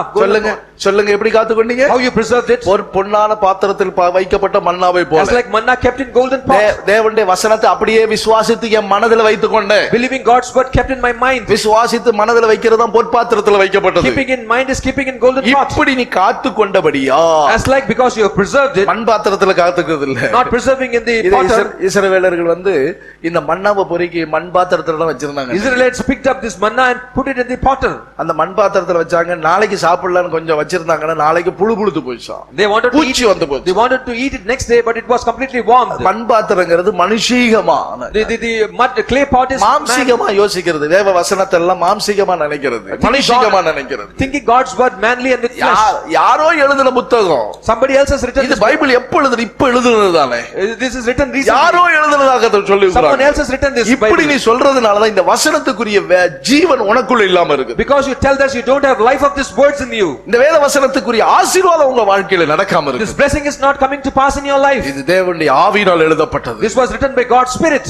சொல்லுங்க எப்படி காத்துக்கொண்டீங்க? How you preserved it? ஒரு பொன்னான பாத்திரத்தில் வைக்கப்பட்ட மன்னாவை போல. As like manna kept in golden pot. தேவனுடைய வசனத்தை அப்படியே விசுவாசித்து என் மனதில் வைத்துக்கொண்ட. Believing God's word kept in my mind. விசுவாசித்து மனதில் வைக்கிறதா பொற்பாத்திரத்தில் வைக்கப்பட்டது. Keeping in mind is keeping in golden pot. இப்படி நீ காத்துக்கொண்டபடியா. As like because you have preserved it. மண் பாத்திரத்தில் காத்துக்கிறது இல்ல. Not preserving in the pot. இஸ்ரவேலர்கள் இந்த மன்னாவை பொறுக்கி மண் பாத்திரத்துல தான் வச்சிருந்தாங்க. Israelites picked up this manna and put it in the potter. அந்த மண் பாத்திரத்துல வச்சாங்க. நாளைக்கு சாப்பிடலாம்னு கொஞ்சம் வச்சிருந்தாங்கன்னா நாளைக்கு புழுபுழுத்து போயிடுச்சு. They wanted to பூச்சி வந்து போச்சு. They wanted to eat it next day, but it was completely warm. மண் பாத்திரங்கிறது மனுஷீகமான. The mud clay pot is மாம்சீகமா யோசிக்கிறது. தேவ வசனத்தை எல்லாம் மாம்சீகமா நினைக்கிறது. மனுஷீகமா நினைக்கிறது. Thinking God's word manly and with flesh. யாரோ எழுதின புத்தகம். Somebody else has written. இது பைபிள் எப்ப எழுதுன? இப்ப எழுதுனதுதானே. This is written recently. யாரோ எழுதுனதாக சொல்லிருக்காங்க. Someone else has written this Bible. இப்படி நீ சொல்றதுனால தான் இந்த வசனத்துக்குரிய ஜீவன் உனக்குள்ள இல்லாம இருக்கு. Because you tell us you don't have life of these words in you. இந்த வேத வசனத்துக்குரிய ஆசீர்வாதம் உங்க வாழ்க்கையில நடக்காம இருக்கு. This blessing is not coming to pass in your life. இது தேவனுடைய ஆவியினால் எழுதப்பட்டது. This was written by God's Spirit.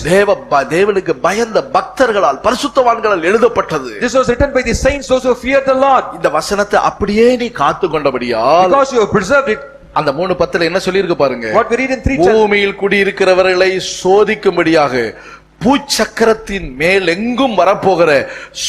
தேவனுக்கு பயந்த பக்தர்களால் பரிசுத்தவான்களால் எழுதப்பட்டது. This was written by the saints, those who fear the Lord. இந்த வசனத்தை அப்படியே நீ காத்துக்கொண்டபடியால். Because you have preserved it. அந்த 3:10 என்ன சொல்லி இருக்கு பாருங்க. What we read in 3:10. பூமியில் குடியிருக்கிறவர்களை சோதிக்கும்படியாக பூச்சக்கரத்தின் மேல் எங்கும் வரப்போகிற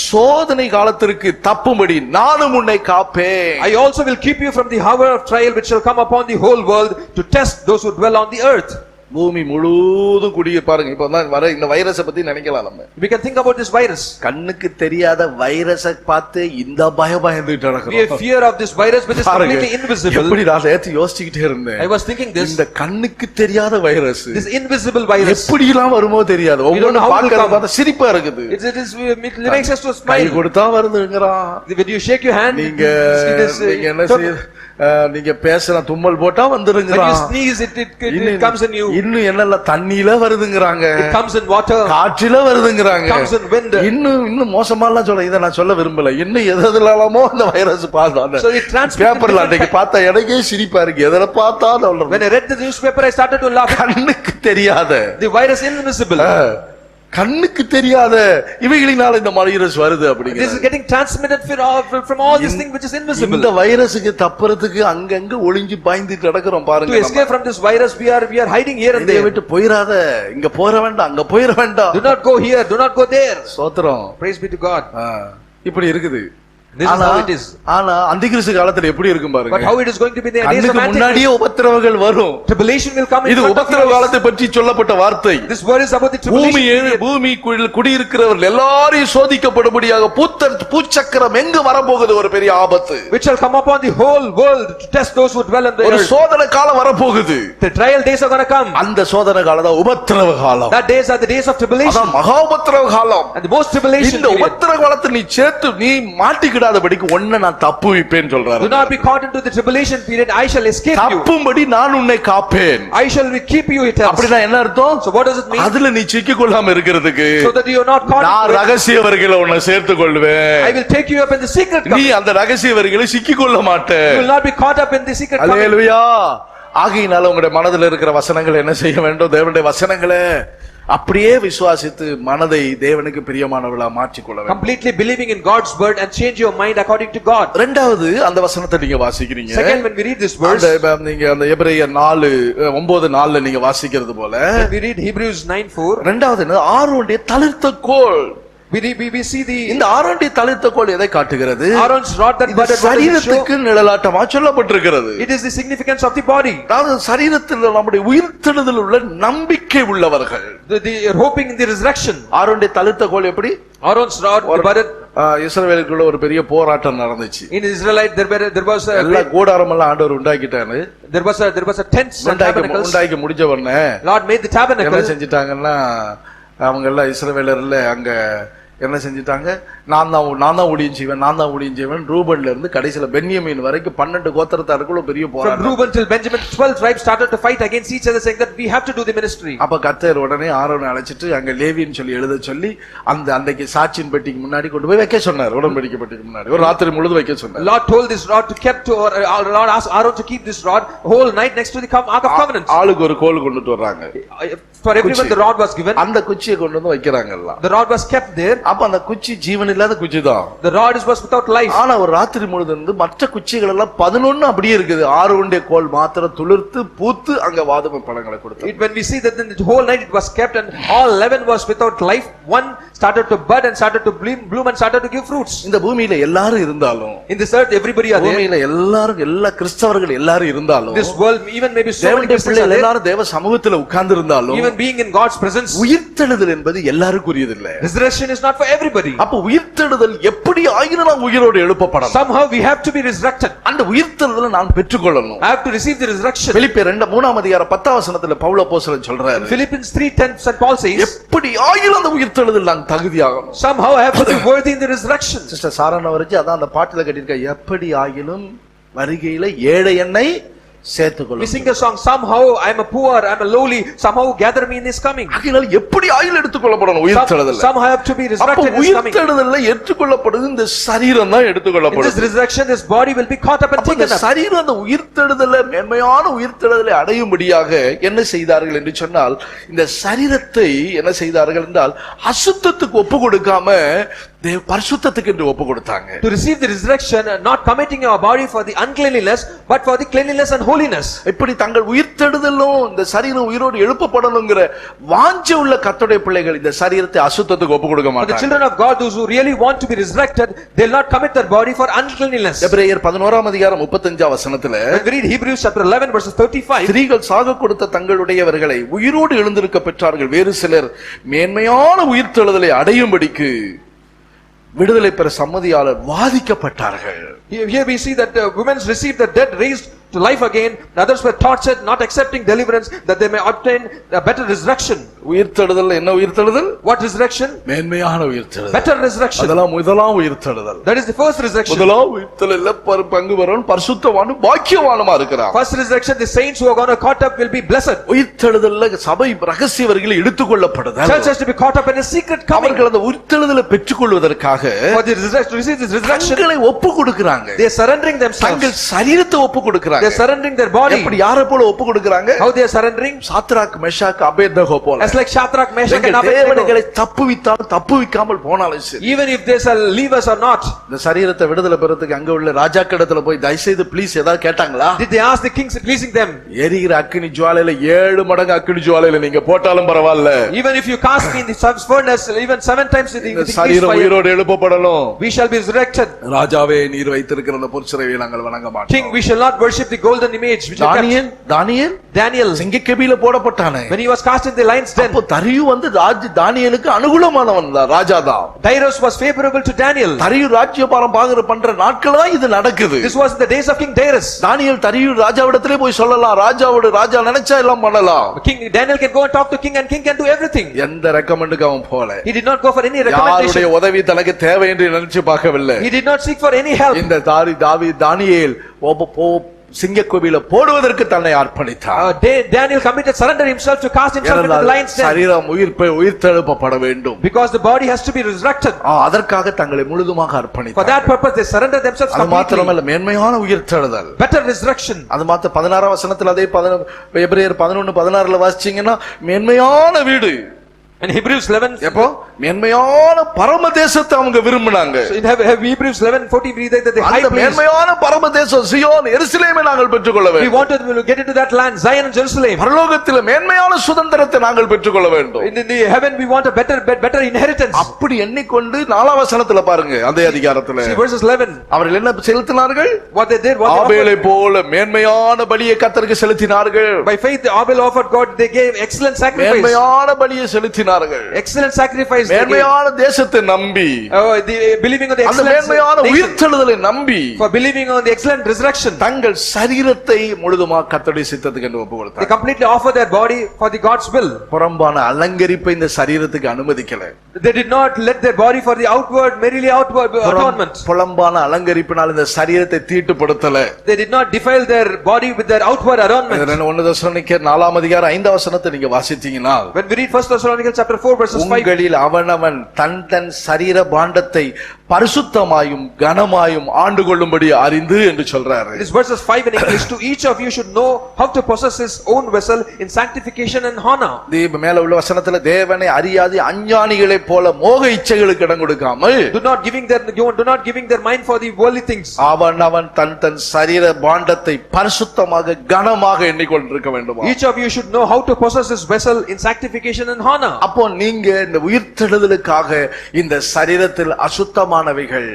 சோதனை காலத்திற்கு தப்பும்படி நானும் உன்னை காப்பேன். I also will keep you from the hour of trial which shall come upon the whole world to test those who dwell on the earth. பூமி முழுவதும் குடியிருப்பாருங்க. இப்ப தான் வர இந்த வைரஸை பத்தி நினைக்கலாம் நம்ம. We can think about this virus. கண்ணுக்கு தெரியாத வைரஸை பார்த்து இந்த பயந்துட்டு நடக்கிறோம். We have fear of this virus which is completely invisible. எப்படி நான் நேத்து யோசிச்சிட்டே இருந்தேன். I was thinking this. இந்த கண்ணுக்கு தெரியாத வைரஸ். This invisible virus. எப்படி எல்லாம் வருமோ தெரியாது. ஒவ்வொரு பார்க்கறத பார்த்தா சிரிப்பா இருக்குது. It makes us to smile. கை கொடுத்தா வருதுங்கறான். When you shake your hand, நீங்க என்ன செய்ய நீங்க பேசுற தும்மல் போட்டா வந்துருங்கறான். When you sneeze it comes in you. இன்னும் என்னல தண்ணில வருதுங்கறாங்க. It comes in water. காற்றில வருதுங்கறாங்க. Comes in wind. இன்னும் மோசமாலாம் சொல்ல இத நான் சொல்ல விரும்பல. இன்னும் எதெல்லாமோ அந்த வைரஸ் பாஸ்தான். So it transmits. பேப்பர்ல அன்னைக்கு பார்த்தா எனக்கே சிரிப்பா இருக்கு. எதல பார்த்தாலும். When I read the newspaper I started to laugh. கண்ணுக்கு தெரியாத. The virus invisible. கண்ணுக்கு தெரியாத இவைகளினால இந்த வைரஸ் வருது அப்படிங்க. This is getting transmitted from all this thing which is invisible. இந்த வைரஸ்க்கு தப்புறதுக்கு அங்கங்க ஒளிஞ்சு பாய்ந்துட்டு நடக்கறோம் பாருங்க. To escape from this virus we are hiding here and there. இதை விட்டு போயிராத. இங்க போற வேண்டாம், அங்க போயிர வேண்டாம். Do not go here, do not go there. ஸ்தோத்திரம். Praise be to God. இப்படி இருக்குது. This is how it is. ஆனா அந்திகிறிஸ்து காலத்துல எப்படி இருக்கும் பாருங்க. But how it is going to be in the days of Antichrist. முன்னாடியே உபத்திரவங்கள் வரும். Tribulation will come in இது உபத்திரவ காலத்தை பற்றி சொல்லப்பட்ட வார்த்தை. This word is about the tribulation. பூமிக்குள் குடியிருக்கிறவர்கள் எல்லாரையும் சோதிக்கப்படும்படியாக பூச்சக்கரம் எங்கு வரப்போகுது ஒரு பெரிய ஆபத்து. Which shall come upon the whole world to test those who dwell on the earth. ஒரு சோதனை காலம் வரப்போகுது. The trial days are going to come. அந்த சோதனை காலம் தான் உபத்திரவ காலம். That days are the days of tribulation. அதான் மகா உபத்திரவ காலம். And the most tribulation. இந்த உபத்திரவ காலத்தை நீ சேர்த்து நீ மாட்டிக்கிடாதபடிக்கு ஒண்ணு நான் தப்புவிப்பேன் சொல்றாரு. Do not be caught into the tribulation period. I shall escape you. தப்பும்படி நான் உன்னை காப்பேன். I shall keep you, it tells. அப்படினா என்ன அர்த்தம்? So what does it mean? அதுல நீ சிக்கிக் கொள்ளாம இருக்கிறதுக்கு. So that you are not caught. நான் ரகசிய வரிகளை உன்னை சேர்த்துக் கொள்வேன். I will take you up in the secret company. நீ அந்த ரகசிய வரிகளை சிக்கிக் கொள்ள மாட்டே. You will not be caught up in the secret company. அல்லேலூயா. ஆகையினால உங்களுடைய மனதில் இருக்கிற வசனங்களை என்ன செய்ய வேண்டும்? தேவனுடைய வசனங்களை அப்படியே விசுவாசித்து மனதை தேவனுக்கு பிரியமானவளா மாற்றிக்கொள்ள வேண்டும். Completely believing in God's word and change your mind according to God. இரண்டாவது அந்த வசனத்தை நீங்க வாசிக்கிறீங்க. Second, when we read this verse, நீங்க அந்த எபிரேயர் 4:9-4 நீங்க வாசிக்கிறது போல when we read Hebrews 9:4, இரண்டாவது ஆரோனுடைய தளிர்த்த கோல். we see the இந்த ஆரோனுடைய தளிர்த்த கோல் எதை காட்டுகிறது? Aaron's rod that budded. சரீரத்துக்கு நிழலாட்டமா சொல்லப்பட்டிருக்கிறது. It is the significance of the body. அதாவது சரீரத்தில் நம்முடைய உயிர்த்தெழுதலில் உள்ள நம்பிக்கை உள்ளவர்கள். The hoping in the resurrection. ஆரோனுடைய தளிர்த்த கோல் எப்படி? Aaron's rod budded. இஸ்ரவேலுக்குள்ள ஒரு பெரிய போராட்டம் நடந்துச்சு. In Israelite there was a எல்லா கூடாரம் எல்லாம் ஆண்டவர் உண்டாக்கிட்டாரு. there was a tent and tabernacles. உண்டாக்கி முடிஞ்ச உடனே Lord made the tabernacle. என்ன செஞ்சிட்டாங்கன்னா அவங்க எல்லாம் இஸ்ரவேலர்ல அங்க என்ன செஞ்சிட்டாங்க, நான் தான் ஊழியம் செய்வேன். ரூபன்ல இருந்து கடைசியில பென்யமீன் வரைக்கும் 12 கோத்திரத்தாருக்குள்ள பெரிய போராட்டம். From Reuben till Benjamin, 12 tribes started to fight against each other, saying that we have to do the ministry. அப்ப கர்த்தர் உடனே ஆரோனை அழைச்சிட்டு அங்க லேவின்னு சொல்லி எழுத சொல்லி அந்த அன்னைக்கு சாட்சியின் பெட்டிக்கு முன்னாடி கொண்டு போய் வைக்க சொன்னார். உடன்படிக்கை பெட்டிக்கு முன்னாடி ஒரு ராத்திரி முழுது வைக்க சொன்னார். Lord told this rod to keep to Lord asked Aaron to keep this rod whole night next to the Ark of Covenant. ஆளுக்கு ஒரு கோல் கொண்டுட்டு வர்றாங்க. For everyone the rod was given. அந்த குச்சியை கொண்டு வந்து வைக்கறாங்க எல்லாம். The rod was kept there. அப்ப அந்த குச்சி ஜீவன் இல்லாத குச்சி தான். The rod was without life. ஆனா ஒரு ராத்திரி முழுது இருந்து மற்ற குச்சிகள் எல்லாம் 11 அப்படியே இருக்குது. ஆரோனுடைய கோல் மாத்திரம் துளிர்த்து பூத்து அங்க வாதுமை பழங்களை கொடுத்தது. When we see that in the whole night it was kept and all 11 was without life, one started to bud and started to bloom and started to give fruits. இந்த பூமியில எல்லாரும் இருந்தாலும், in this earth everybody are there. பூமியில எல்லா கிறிஸ்தவர்கள் எல்லாரும் இருந்தாலும், this world even maybe so many Christians are எல்லாரும் தேவ சமூகத்துல உட்கார்ந்து இருந்தாலும், even being in God's presence, உயிர்த்தெழுதல் என்பது எல்லாருக்குரியது இல்ல. resurrection is not for everybody. அப்ப உயிர்த்தெழுதல் எப்படி ஆயினும் நாம் உயிரோடு எழுப்பப்படணும். Somehow we have to be resurrected. அந்த உயிர்த்தெழுதலை நான் பெற்றுக்கொள்ளணும். I have to receive the resurrection. பிலிப்பியர் 3:10 பவுல் அப்போஸ்தலன் சொல்றாரு. Philippians 3:10 St Paul says, எப்படி ஆயினும் அந்த உயிர்த்தெழுதல் நான் தகுதியாகணும். Somehow I have to be worthy in the resurrection. Sister சாரான வரைக்கும் அதான் அந்த பாட்டுல கட்டிருக்க, எப்படி ஆயினும் வருகையில ஏழை என்னை சேர்த்துக்கொள்ளும். We sing the song, somehow I am a poor, I am a lowly, somehow gather me in his coming. ஆகையால் எப்படி ஆயில் எடுத்துக்கொள்ளப்படணும் உயிர்த்தெழுதல். Somehow I have to be resurrected in his coming. உயிர்த்தெழுதல்ல எடுத்துக்கொள்ளப்படுது இந்த சரீரம் தான் எடுத்துக்கொள்ளப்படுது. In this resurrection this body will be caught up and taken up. சரீரம் அந்த உயிர்த்தெழுதல்ல மேன்மையான உயிர்த்தெழுதலை அடையும்படியாக என்ன செய்தார்கள் என்று சொன்னால், இந்த சரீரத்தை என்ன செய்தார்கள் என்றால் அசுத்தத்துக்கு ஒப்பு கொடுக்காம பரிசுத்தத்துக்கு என்று ஒப்பு கொடுத்தாங்க. To receive the resurrection, not committing our body for the uncleanliness but for the cleanliness and holiness. இப்படி தங்கள் உயிர்த்தெழுதலும் இந்த சரீரம் உயிரோடு எழுப்பப்படணும்ங்கற வாஞ்சை உள்ள கர்த்தருடைய பிள்ளைகள் இந்த சரீரத்தை அசுத்தத்துக்கு ஒப்பு கொடுக்க மாட்டாங்க. The children of God, those who really want to be resurrected, they will not commit their body for uncleanliness. எபிரேயர் 11:35 When we read Hebrews chapter 11 verses 35, ஸ்திரீகள் சாக கொடுத்த தங்களுடையவர்களை உயிரோடு எழுந்திருக்க பெற்றார்கள். வேறு சிலர் மேன்மையான உயிர்த்தெழுதலை அடையும்படிக்கு விடுதலை பெற சம்மதியாளர் வாதிக்கப்பட்டார்கள். Here we see that the women received the dead raised to life again, the others were tortured, not accepting deliverance that they may obtain a better resurrection. உயிர்த்தெழுதல் என்ன உயிர்த்தெழுதல்? What resurrection? மேன்மையான உயிர்த்தெழுதல். Better resurrection. அதெல்லாம் முதலாம் உயிர்த்தெழுதல். That is the first resurrection. முதலாம் உயிர்த்தெழுதல்ல பங்கு பெறவன் பரிசுத்தவானும் பாக்கியவானுமா இருக்கிறான். First resurrection, the saints who are going to caught up will be blessed. உயிர்த்தெழுதல்ல சபை ரகசிய வரிகளை எடுத்துக்கொள்ளப்படுதல். Church has to be caught up in a secret coming. அவர்கள் அந்த உயிர்த்தெழுதலை பெற்றுக்கொள்வதற்காக for the resurrection, to receive this resurrection, தங்களை ஒப்பு கொடுக்கறாங்க. they are surrendering themselves. தங்கள் சரீரத்தை ஒப்பு கொடுக்கறாங்க. They are surrendering their body. எப்படி யாரை போல ஒப்பு கொடுக்கறாங்க? How they are surrendering? Shadrach Meshach Abednego போல. As like Shadrach, Meshach and Abednego. தேவனை தப்புவித்தாலும் தப்புவிக்காமல் போனாலும் சரி, even if they shall leave us or not, இந்த சரீரத்தை விடுதலை பெறதுக்கு அங்க உள்ள ராஜாக்களிடத்துல போய் தயவுசெய்து ப்ளீஸ் ஏதாவது கேட்டாங்களா? did they ask the kings pleasing them? எரிகிற அக்கினி ஜுவாலையில 7 மடங்கு அக்கினி ஜுவாலையில நீங்க போட்டாலும் பரவாயில்ல, even if you cast me in the furnace even 7 times in the சரீரம் உயிரோடு எழுப்பப்படணும். we shall be resurrected. ராஜாவே நீர் வைத்திருக்கிற அந்த பொற்சிலையை நாங்கள் வணங்க மாட்டோம். King, we shall not worship the golden image which you kept. Daniel சிங்கக்கெபியில போடப்பட்டானே, when he was cast in the lion's den, அப்போ தரியு வந்து தானியேலுக்கு அனுகூலமானவன் தான், ராஜாதான். Darius was favorable to Daniel. தரியு ராஜ்யபாரம் பண்ற நாட்களா இது நடக்குது. this was in the days of King Darius. தானியேல் தரியு ராஜாவிடத்திலே போய் சொல்லலாம், ராஜா நினைச்சா எல்லாம் பண்ணலாம். King Daniel can go and talk to king and king can do everything. எந்த ரெக்கமெண்டுக்கு அவன் போல. he did not go for any recommendation. யாருடைய உதவி தனக்கு தேவை என்று நினைச்சு பார்க்கவில்லை. he did not seek for any help. இந்த தானியேல் சிங்கக்கோவில போடுவதற்கு தன்னை அர்ப்பணித்தார். Daniel committed surrender himself to cast himself into the lion's den. சரீரம் உயிர்த்தெழுப்பப்பட வேண்டும். because the body has to be resurrected. அதற்காக தங்களை முழுதுமாக அர்ப்பணித்தார். for that purpose they surrender themselves completely. அது மாத்திரமல்ல, மேன்மையான உயிர்த்தெழுதல், better resurrection. அது மாத்திர 16ஆம் வசனத்துல அதே எபிரேயர் 11:16 வாசிச்சீங்கன்னா மேன்மையான வீடு, In Hebrews 11, எப்போ மேன்மையான பரம தேசத்தை அவங்க விரும்பினாங்க. so in Hebrews 11:14 we read that the high அந்த place, மேன்மையான பரம தேசம் சியோன் எருசலேமை நாங்கள் பெற்றுக்கொள்ள we வேண்டும். wanted to get into that land, Zion and Jerusalem. பரலோகத்தில் மேன்மையான சுதந்திரத்தை நாங்கள் பெற்றுக்கொள்ள வேண்டும். In the heaven we want a better inheritance. அப்படி எண்ணிக்கொண்டு 4ஆம் வசனத்துல பாருங்க, அதே அதிகாரத்துல See verses 11, அவர்கள் என்ன செலுத்தினார்கள்? what they did, what they offered. ஆபேலை போல மேன்மையான பலியை கர்த்தருக்கு செலுத்தினார்கள். By faith Abel offered God, they gave excellent sacrifice. மேன்மையான பலியை செலுத்தினார்கள். Excellent sacrifice they gave. மேன்மையான தேசத்தை நம்பி, Believing on the அந்த excellent மேன்மையான nation, உயிர்த்தெழுதலை நம்பி, for believing on the excellent resurrection, தங்கள் சரீரத்தை முழுதுமா கர்த்தருடைய சித்தத்துக்கு என்று they ஒப்புக்கொடுத்தார்கள். completely offer their body for the God's will. புறம்பான அலங்கரிப்பை இந்த சரீரத்துக்கு அனுமதிக்கல. They did not let their body for the outward, merely outward atonement. புறம்பான அலங்கரிப்பினால் இந்த சரீரத்தை தீட்டுப்படுத்தல. They did not defile their body with their outward adornment. 1 தெசலோனிக்கேயர் 4ஆம் அதிகாரம் 5ஆம் வசனத்தை நீங்க வாசித்தீங்கன்னா, When we read 1 Thessalonians chapter 4 verses 5, உங்களில் அவனவன் தன் தன் சரீர பாண்டத்தை பரிசுத்தமாயும் கனமாயும் ஆண்டு கொள்ளும்படி அறிந்து என்று சொல்றாரு. it is verses 5 in English, to each of you should know how to possess his own vessel in sanctification and honor. மேல உள்ள வசனத்துல தேவனை அறியாத அஞ்ஞானிகளை போல மோக இச்சைகளுக்கு இடம் கொடுக்காமல், Do not giving their mind for the worldly things. அவன் தன் தன் சரீர பாண்டத்தை பரிசுத்தமாக கனமாக எண்ணிக்கொண்டிருக்க வேண்டும். Each of you should know how to possess his vessel in sanctification and honor. அப்போ நீங்க இந்த உயிர்த்தெழுதலுக்காக இந்த சரீரத்தில் அசுத்தமானவைகள்,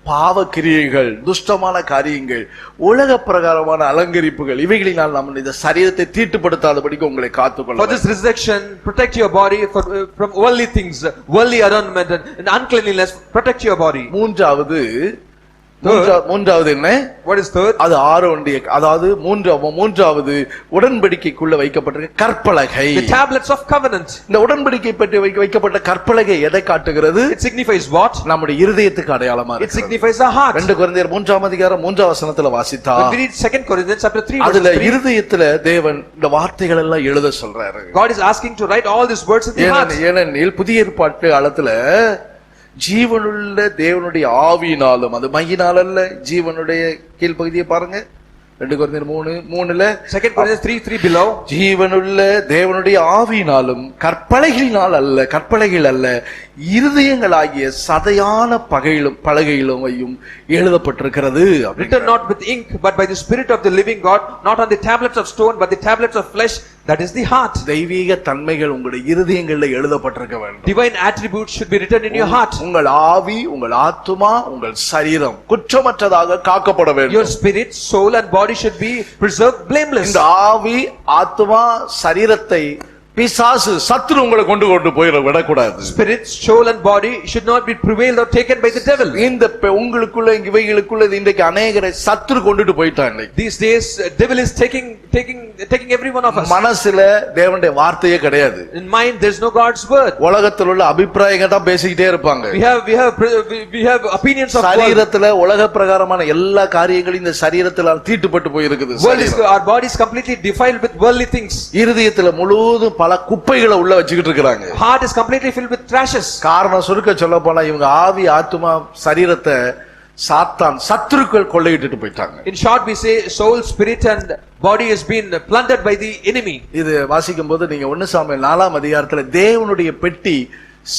பாவ கிரியைகள், துஷ்டமான காரியங்கள், உலக பிரகாரமான அலங்கரிப்புகள், இவைகளினால் நாம் இந்த சரீரத்தை தீட்டுப்படுத்தாதபடிக்கு உங்களை For காத்துக்கொள்ள this resurrection, protect your body from worldly things, worldly adornment and uncleanliness. Protect your body. மூன்றாவது என்ன? What is third? அது ஆரோனுடைய, அதாவது மூன்றாவது உடன்படிக்கைக்குள்ள வைக்கப்பட்டிருக்க கற்பலகை. The tablets of covenant. இந்த உடன்படிக்கை பற்றி வைக்கப்பட்ட கற்பலகை எதை காட்டுகிறது? It signifies what? நம்முடைய இருதயத்துக்கு அடையாளமா It இருக்கு. signifies the heart. 2 கொரிந்தியர் 3ஆம் அதிகாரம் 3ஆம் வசனத்துல வாசித்தா, When we read 2 Corinthians chapter 3 அதுல verse 3, இருதயத்துல தேவன் இந்த வார்த்தைகள் எல்லாம் எழுத சொல்றாரு. God is asking to write all these words in the heart. ஏனெனில் புதிய ஏற்பாட்டு காலத்துல ஜீவனுள்ள தேவனுடைய ஆவியினாலும், அது மையினால் அல்ல, ஜீவனுடைய கீழ்ப்பகுதியை பாருங்க, 2 கொரிந்தியர் 3:3 2 Corinthians 3:3 below. ஜீவனுள்ள தேவனுடைய ஆவியினாலும் கற்பலகையினால் அல்ல, கற்பலகையில் அல்ல, இருதயங்களாகிய சதையான பலகையிலும் எழுதப்பட்டிருக்கிறது. Written not with ink but by the Spirit of the living God, not on the tablets of stone but the tablets of flesh, that is the heart. தெய்வீக தன்மைகள் உங்களுடைய இருதயங்களில் எழுதப்பட்டிருக்க வேண்டும். Divine attributes should be written in your heart. உங்கள் ஆவி, உங்கள் ஆத்துமா, உங்கள் சரீரம் குற்றமற்றதாக காக்கப்பட Your வேண்டும். spirit, soul and body should be preserved blameless. இந்த ஆவி, ஆத்துமா, சரீரத்தை பிசாசு, சத்துரு உங்களை கொண்டு போயிட விடக்கூடாது. Spirit, soul and body should not be prevailed or taken by the devil. இந்த உங்களுக்குள்ள இவைகளுக்குள்ள இன்றைக்கு அநேகரை சத்துரு கொண்டுட்டு போயிட்டான். These days devil is taking every one of us. மனசுல தேவனுடைய வார்த்தையே கிடையாது. In mind there is no God's word. உலகத்தில் உள்ள அபிப்பிராயங்கள் தான் பேசிக்கிட்டே இருப்பாங்க. We have opinions of world. சரீரத்துல உலக பிரகாரமான எல்லா காரியங்களும் இந்த சரீரத்தில் தீட்டுப்பட்டு போயிருக்குது. Our body is completely defiled with worldly things. இருதயத்துல முழுவதும் பல குப்பைகளை உள்ள வச்சுக்கிட்டு இருக்காங்க. Heart is completely filled with trashes. காரணம் சுருக்க சொல்ல போனா இவங்க ஆவி, ஆத்துமா, சரீரத்தை சாத்தான், சத்துருக்கள் கொள்ளையிட்டு போயிட்டாங்க. In short we say soul, spirit and body has been plundered by the enemy. இது வாசிக்கும் போது நீங்க 1 சாமுவேல் 4ஆம் அதிகாரத்துல தேவனுடைய பெட்டி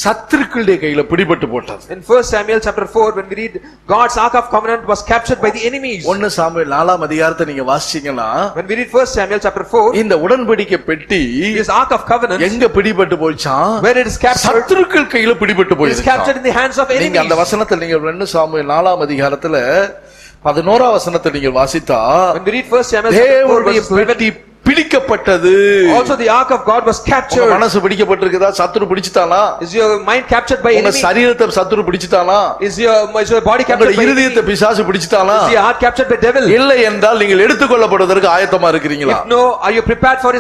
சத்துருக்களுடைய கையில பிடிபட்டு போட்டது. In 1 Samuel chapter 4 when we read God's ark of covenant was captured by the enemies. 1 Samuel 4ஆம் அதிகாரத்தை நீங்க வாசிச்சீங்கன்னா, when we read 1 Samuel chapter 4, இந்த உடன்படிக்கை பெட்டி, this ark of covenant, எங்க பிடிபட்டு போயிச்சாம்? where it is captured, சத்துருக்கள் கையில பிடிபட்டு it is captured in the hands of enemies. நீங்க அந்த வசனத்தை நீங்க 2 சாமுவேல் 4ஆம் அதிகாரத்துல 11ஆம் வசனத்தை நீங்க வாசித்தா, when we read 1 Samuel chapter 4 verse 11, பிடிக்கப்பட்டது. also the ark of God was captured. மனசு பிடிக்கப்பட்டிருக்குதா? சத்துரு பிடிச்சிட்டானா? Is your mind captured by enemy? உங்க சரீரத்தை சத்துரு பிடிச்சிட்டானா? Is your body captured by இருதயத்தை enemy? பிசாசு பிடிச்சிட்டானா? Is your heart captured by devil? இல்லை என்றால் நீங்கள் எடுத்துக்கொள்ளப்படுவதற்கு ஆயத்தமா இருக்கிறீங்களா? If no, are you prepared for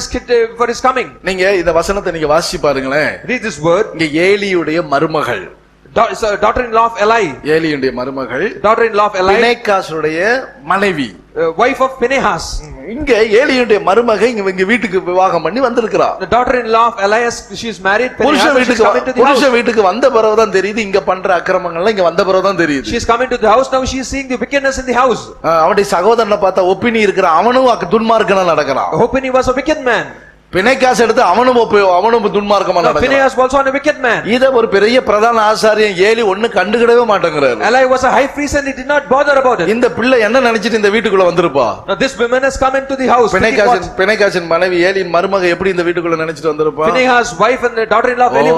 his coming? நீங்க இந்த வசனத்தை நீங்க வாசிச்சு பாருங்களேன். Read this word. இங்க ஏலியுடைய மருமகள், daughter-in-law of Eli, ஏலியுடைய மருமகள், daughter-in-law of Eli, பினெகாசுடைய மனைவி, wife of Phinehas. இங்க ஏலியுடைய மருமக இங்க வீட்டுக்கு விவாகம் பண்ணி வந்திருக்கிறா. The daughter-in-law of Elias, she is married. புருஷ வீட்டுக்கு வந்த பிறகுதான் தெரியுது இங்க பண்ற அக்கிரமங்கள்லாம் இங்க வந்த பிறகுதான் தெரியுது. She is coming to the house, now she is seeing the wickedness in the house. அவனுடைய சகோதரனை பார்த்தா ஒப்பினி இருக்கிற அவனும் துன்மார்க்கனா நடக்கிறான். Hopini was a wicked man. பிணைக்காசு எடுத்து அவனும் துன்மார்க்கமா Now நடக்கிறான். Phinehas was also a wicked man. இத ஒரு பெரிய பிரதான ஆசாரியன் ஏலி ஒண்ணு கண்டுக்கிடவே மாட்டேங்கிறாரு. Eli was a high priest and he did not bother about it. இந்த பிள்ளை என்ன நினைச்சிட்டு இந்த வீட்டுக்குள்ள வந்திருப்பா? Now this woman has come into the house. thinking what? பிணைக்காசின் மனைவி ஏலியின் மருமக எப்படி இந்த வீட்டுக்குள்ள நினைச்சிட்டு வந்திருப்பா? Phinehas' wife and the daughter-in-law of Eli,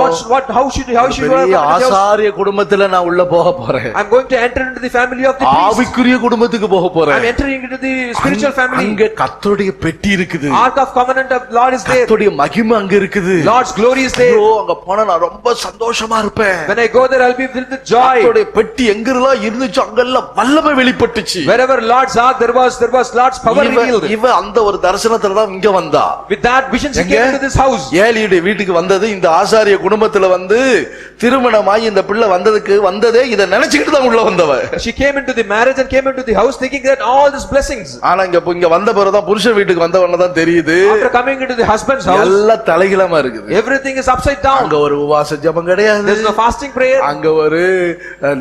how should you பெரிய ஆசாரிய குடும்பத்துல நான் உள்ள போக போறேன். I'm going to enter into the family of the priest. ஆவிக்குரிய குடும்பத்துக்கு போக போறேன். I'm entering into the spiritual family. அங்க கர்த்தருடைய பெட்டி இருக்குது. Ark of covenant of Lord is there. கர்த்தருடைய மகிமை அங்க இருக்குது. Lord's glory is there. அங்க போனா நான் ரொம்ப சந்தோஷமா இருப்பேன். When I go there I'll be filled with joy. கர்த்தருடைய பெட்டி எங்கெல்லாம் இருந்துச்சு அங்கெல்லாம் வல்லமை வெளிப்பட்டுச்சு. Wherever Lord's ark there was Lord's power revealed. இவ அந்த ஒரு தரிசனத்துல தான் இங்க வந்தா. With that vision she came into this house. ஏலியுடைய வீட்டுக்கு வந்தது இந்த ஆசாரிய குடும்பத்துல வந்து திருமணமாகி இந்த பிள்ளை வந்ததே இத நினைச்சிட்டு தான் உள்ள வந்தவ. She came into the marriage and came into the house thinking that all these blessings. ஆனா இங்க வந்த பிறகு தான் புருஷன் வீட்டுக்கு வந்தவன தான் தெரியுது. After coming into the husband's house எல்லாம் தலைகீழமா இருக்குது. everything is upside down. அங்க ஒரு உபவாச ஜெபம் கிடையாது. There is no fasting prayer. அங்க ஒரு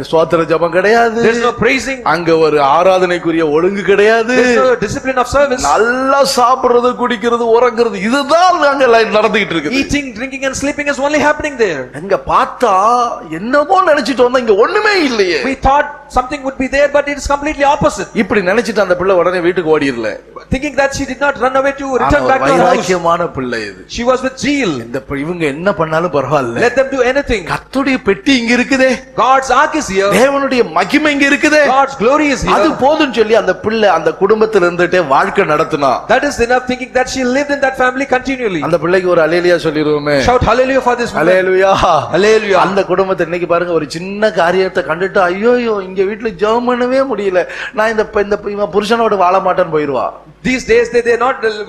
ஸ்தோத்திர ஜெபம் கிடையாது. There is no praising. அங்க ஒரு ஆராதனைக்குரிய ஒழுங்கு கிடையாது. There is no discipline of service. நல்லா சாப்பிடுறது குடிக்கிறது உறங்குறது இதுதான் அங்க நடந்துகிட்டு இருக்குது. Eating, drinking and sleeping is only happening there. அங்க பார்த்தா என்னமோ நினைச்சிட்டு வந்தா இங்க ஒண்ணுமே இல்லையே. We thought something would be there but it is completely opposite. இப்படி நினைச்சிட்டு அந்த பிள்ளை உடனே வீட்டுக்கு ஓடிரல. Thinking that she did not run away to return back to her house. வைராக்கியமான பிள்ளை இது. She was with zeal. இவங்க என்ன பண்ணாலும் பரவாயில்லை. Let them do anything. கர்த்தருடைய பெட்டி இங்க இருக்குதே. God's ark is here. தேவனுடைய மகிமை இங்க இருக்குதே. God's glory is here. அது போதும் சொல்லி அந்த பிள்ளை அந்த குடும்பத்துல இருந்துட்டே வாழ்க்கை நடத்தினா. That is enough, thinking that she lived in that family continually. அந்த பிள்ளைக்கு ஒரு அல்லேலூயா சொல்லிருவோமே. Shout hallelujah for this woman. Hallelujah. Hallelujah. அந்த குடும்பத்தை இன்னைக்கு பாருங்க ஒரு சின்ன காரியத்தை கண்டுட்டு ஐயோ இங்க வீட்டுல ஜெபம் பண்ணவே முடியல. நான் இந்த புருஷனோட வாழ மாட்டேன்னு போயிருவா. These days the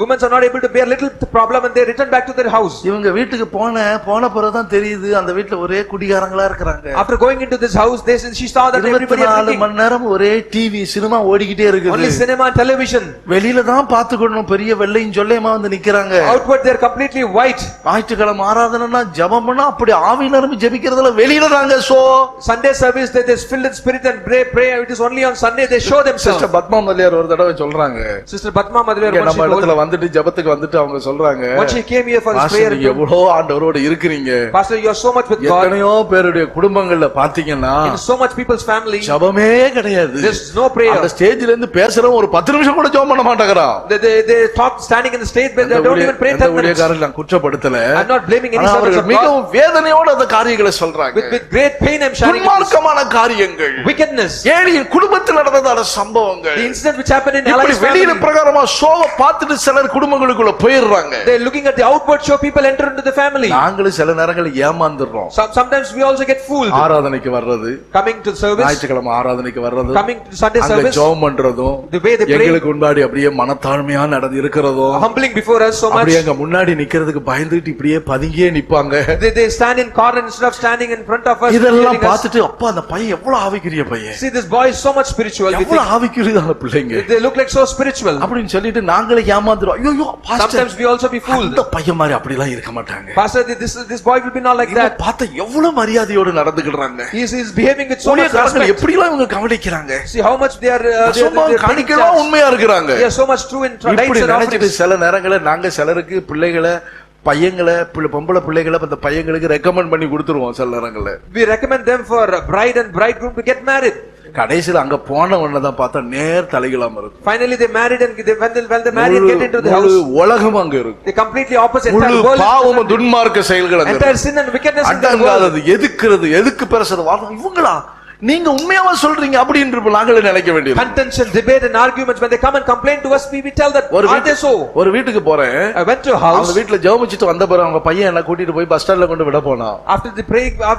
women are not able to bear little problem and they return back to their house. இவங்க வீட்டுக்கு போன பிறகுதான் தெரியுது அந்த வீட்டுல ஒரே குடிகாரங்களா இருக்காங்க. After going into this house she saw that everybody is 24 மணி நேரம் ஒரே டிவி சினிமா ஓடிக்கிட்டே இருக்குது. Only cinema and television. வெளியில தான் பாத்துக்கணும் பெரிய வெள்ளையும் சொல்லேமா வந்து நிக்கறாங்க. Outward they are completely white. ஞாயிற்றுக்கிழமை ஆராதனைனா ஜெபம் பண்ணா அப்படி ஆவி நிரம்பி ஜெபிக்கிறதுல வெளியில தாங்க. So Sunday service they is filled in spirit and pray. It is only on Sunday they show themselves. Sister Padma Mathiyar ஒரு தடவை சொல்றாங்க. Sister Padma Madhuyar நம்ம இடத்துல வந்துட்டு ஜெபத்துக்கு வந்துட்டு அவங்க சொல்றாங்க. When she came here for this prayer, நீங்க எவ்வளவு ஆண்டவரோட இருக்கீங்க. Pastor, you are so much with God. எத்தனையோ பேருடைய குடும்பங்கள்ல பாத்தீங்கன்னா in so much people's family ஜெபமே கிடையாது. there is no prayer. அந்த ஸ்டேஜ்ல இருந்து பேசுறவங்க ஒரு 10 நிமிஷம் கூட ஜெபம் பண்ண மாட்டாங்கறான். They talk standing in the stage but they don't even pray 10 minutes. ஊழியக்காரர்கள் நான் குற்றப்படுத்தல. I'm not blaming any servants of God. மிகவும் வேதனையோட அந்த காரியங்களை சொல்றாங்க. With great pain I'm sharing துன்மார்க்கமான காரியங்கள், wickedness, ஏலியின் குடும்பத்தில் நடந்ததான சம்பவங்கள், the incident which happened in Eli's family. வெளியில பிரகாரமா ஷோவை பார்த்துட்டு சிலர் குடும்பங்களுக்குள்ள போயிடுறாங்க. They looking at the outward show, people enter into the family. நாங்களும் சில நேரங்களில் ஏமாந்துறோம். Sometimes we also get fooled. ஆராதனைக்கு வர்றது, coming to service, ஞாயிற்றுக்கிழமை ஆராதனைக்கு வர்றது, coming to Sunday service, ஜெபம் பண்றதும், the way they pray, எங்களுக்கு முன்னாடி அப்படியே மனத்தாழ்மையா நடந்து இருக்கிறதும், humbling before us so much, அப்படியே அங்க முன்னாடி நிக்கிறதுக்கு பயந்துட்டு இப்படியே பதுங்கியே நிப்பாங்க. They stand in corner instead of standing in front of us. இதெல்லாம் பார்த்துட்டு அப்பா அந்த பையன் எவ்வளவு ஆவிக்குரிய பையன். See this boy is so much spiritual. எவ்வளவு ஆவிக்குரியதான பிள்ளைங்க. They look like so spiritual. அப்படினு சொல்லிட்டு நாங்களே ஏமாந்துறோம். ஐயோ pastor. Sometimes we also be fooled. அந்த பையன் மாதிரி அப்படிலாம் இருக்க மாட்டாங்க. Pastor, this boy will be not like that. பார்த்த எவ்வளவு மரியாதையோடு நடந்துக்கறாங்க. He is behaving with so much respect. எப்படிலாம் இவங்க கவனிக்கறாங்க. See how much they are கவனிக்கவா உண்மையா இருக்காங்க. They are so much true in இப்படி நினைச்சிட்டு சில நேரங்கள நாங்க சிலருக்கு பிள்ளைகளை பையங்களை பொம்பளை பிள்ளைகளை அந்த பையங்களுக்கு ரெக்கமெண்ட் பண்ணி கொடுத்துருவோம் சில நேரங்கள்ல. We recommend them for bride and bridegroom to get married. கடைசில அங்க போன உடனே தான் பார்த்தா நேர் தலைகளாம இருக்கும். Finally they married and when they married get into the house. உலகம் அங்க இருக்கு. They completely opposite. Entire world. பாவம் துன்மார்க்க செயல்கள் அங்க. Entire sin and wickedness in the world. அடங்காதது எதுக்குறது எதுக்கு பேசுறது இவங்களா நீங்க உண்மையாவா சொல்றீங்க அப்படின்ற நாங்களே நினைக்க வேண்டியது. Contention, debate and arguments when they come and complain to us we tell that are they so. ஒரு வீட்டுக்கு போறேன். I went to a house. அந்த வீட்ல ஜெபமிச்சிட்டு வந்த பிறகு அவங்க பையன் என்ன கூட்டிட்டு போய் பஸ் ஸ்டாண்ட்ல கொண்டு விட போனா.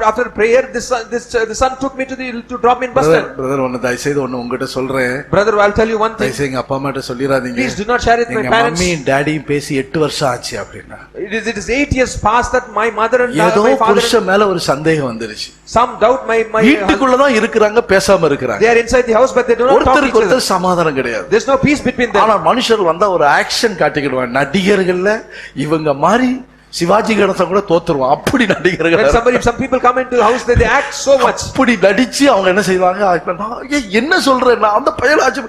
After prayer the son took me to drop me in bus stand. Brother ஒன்னு தயவு செய்து ஒன்னு உங்ககிட்ட சொல்றேன். Brother, I'll tell you one thing. தயவு செய்து அப்பா அம்மாட்ட சொல்லிராதீங்க. Please do not share it with my parents. Mummy டாடியும் பேசி 8 வருஷம் ஆச்சு அப்படினா. It is 8 years past that my mother and ஏதோ my father புருஷன் மேல ஒரு சந்தேகம் வந்துருச்சு. Some doubt my வீட்டுக்குள்ள தான் இருக்கறாங்க பேசாம இருக்கறாங்க. They are inside the house but they do not talk to each other. ஒருத்தருக்கு சமாதானம் கிடையாது. There's no peace between them. ஆனா மனுஷர் வந்தா ஒரு ஆக்ஷன் காட்டிடுவாங்க. நடிகர்கள்ல இவங்க மாதிரி சிவாஜி கணேசன் கூட தோத்துருவான் அப்படி When நடிகர்கள் some people come into the house, they act so much. அப்படி நடிச்சு அவங்க என்ன செய்வாங்க என்ன சொல்ற நான் அந்த பயலாச்சு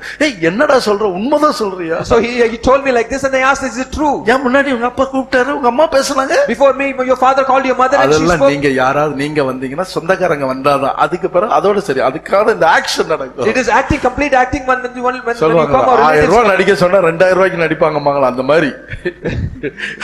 என்னடா சொல்ற உண்மைதான் சொல்றியா So he told me like this, and I asked, is it true? ஏன் முன்னாடி உங்க அப்பா கூப்பிட்டாரு உங்க அம்மா பேசுனாங்க Before me, your father called your mother and she அதெல்லாம் spoke. நீங்க யாராவது நீங்க வந்தீங்கன்னா சொந்தக்காரங்க வந்தாதான் அதுக்கு பிறகு அதோட சரி அதுக்கான இந்த ஆக்ஷன் நடக்கும் It is acting, complete acting when you சொல்லுவாங்க come or 1000 relatives. ரூபாய் நடிக்க சொன்னா 2000 ரூபாய்க்கு நடிப்பாங்க அந்த மாதிரி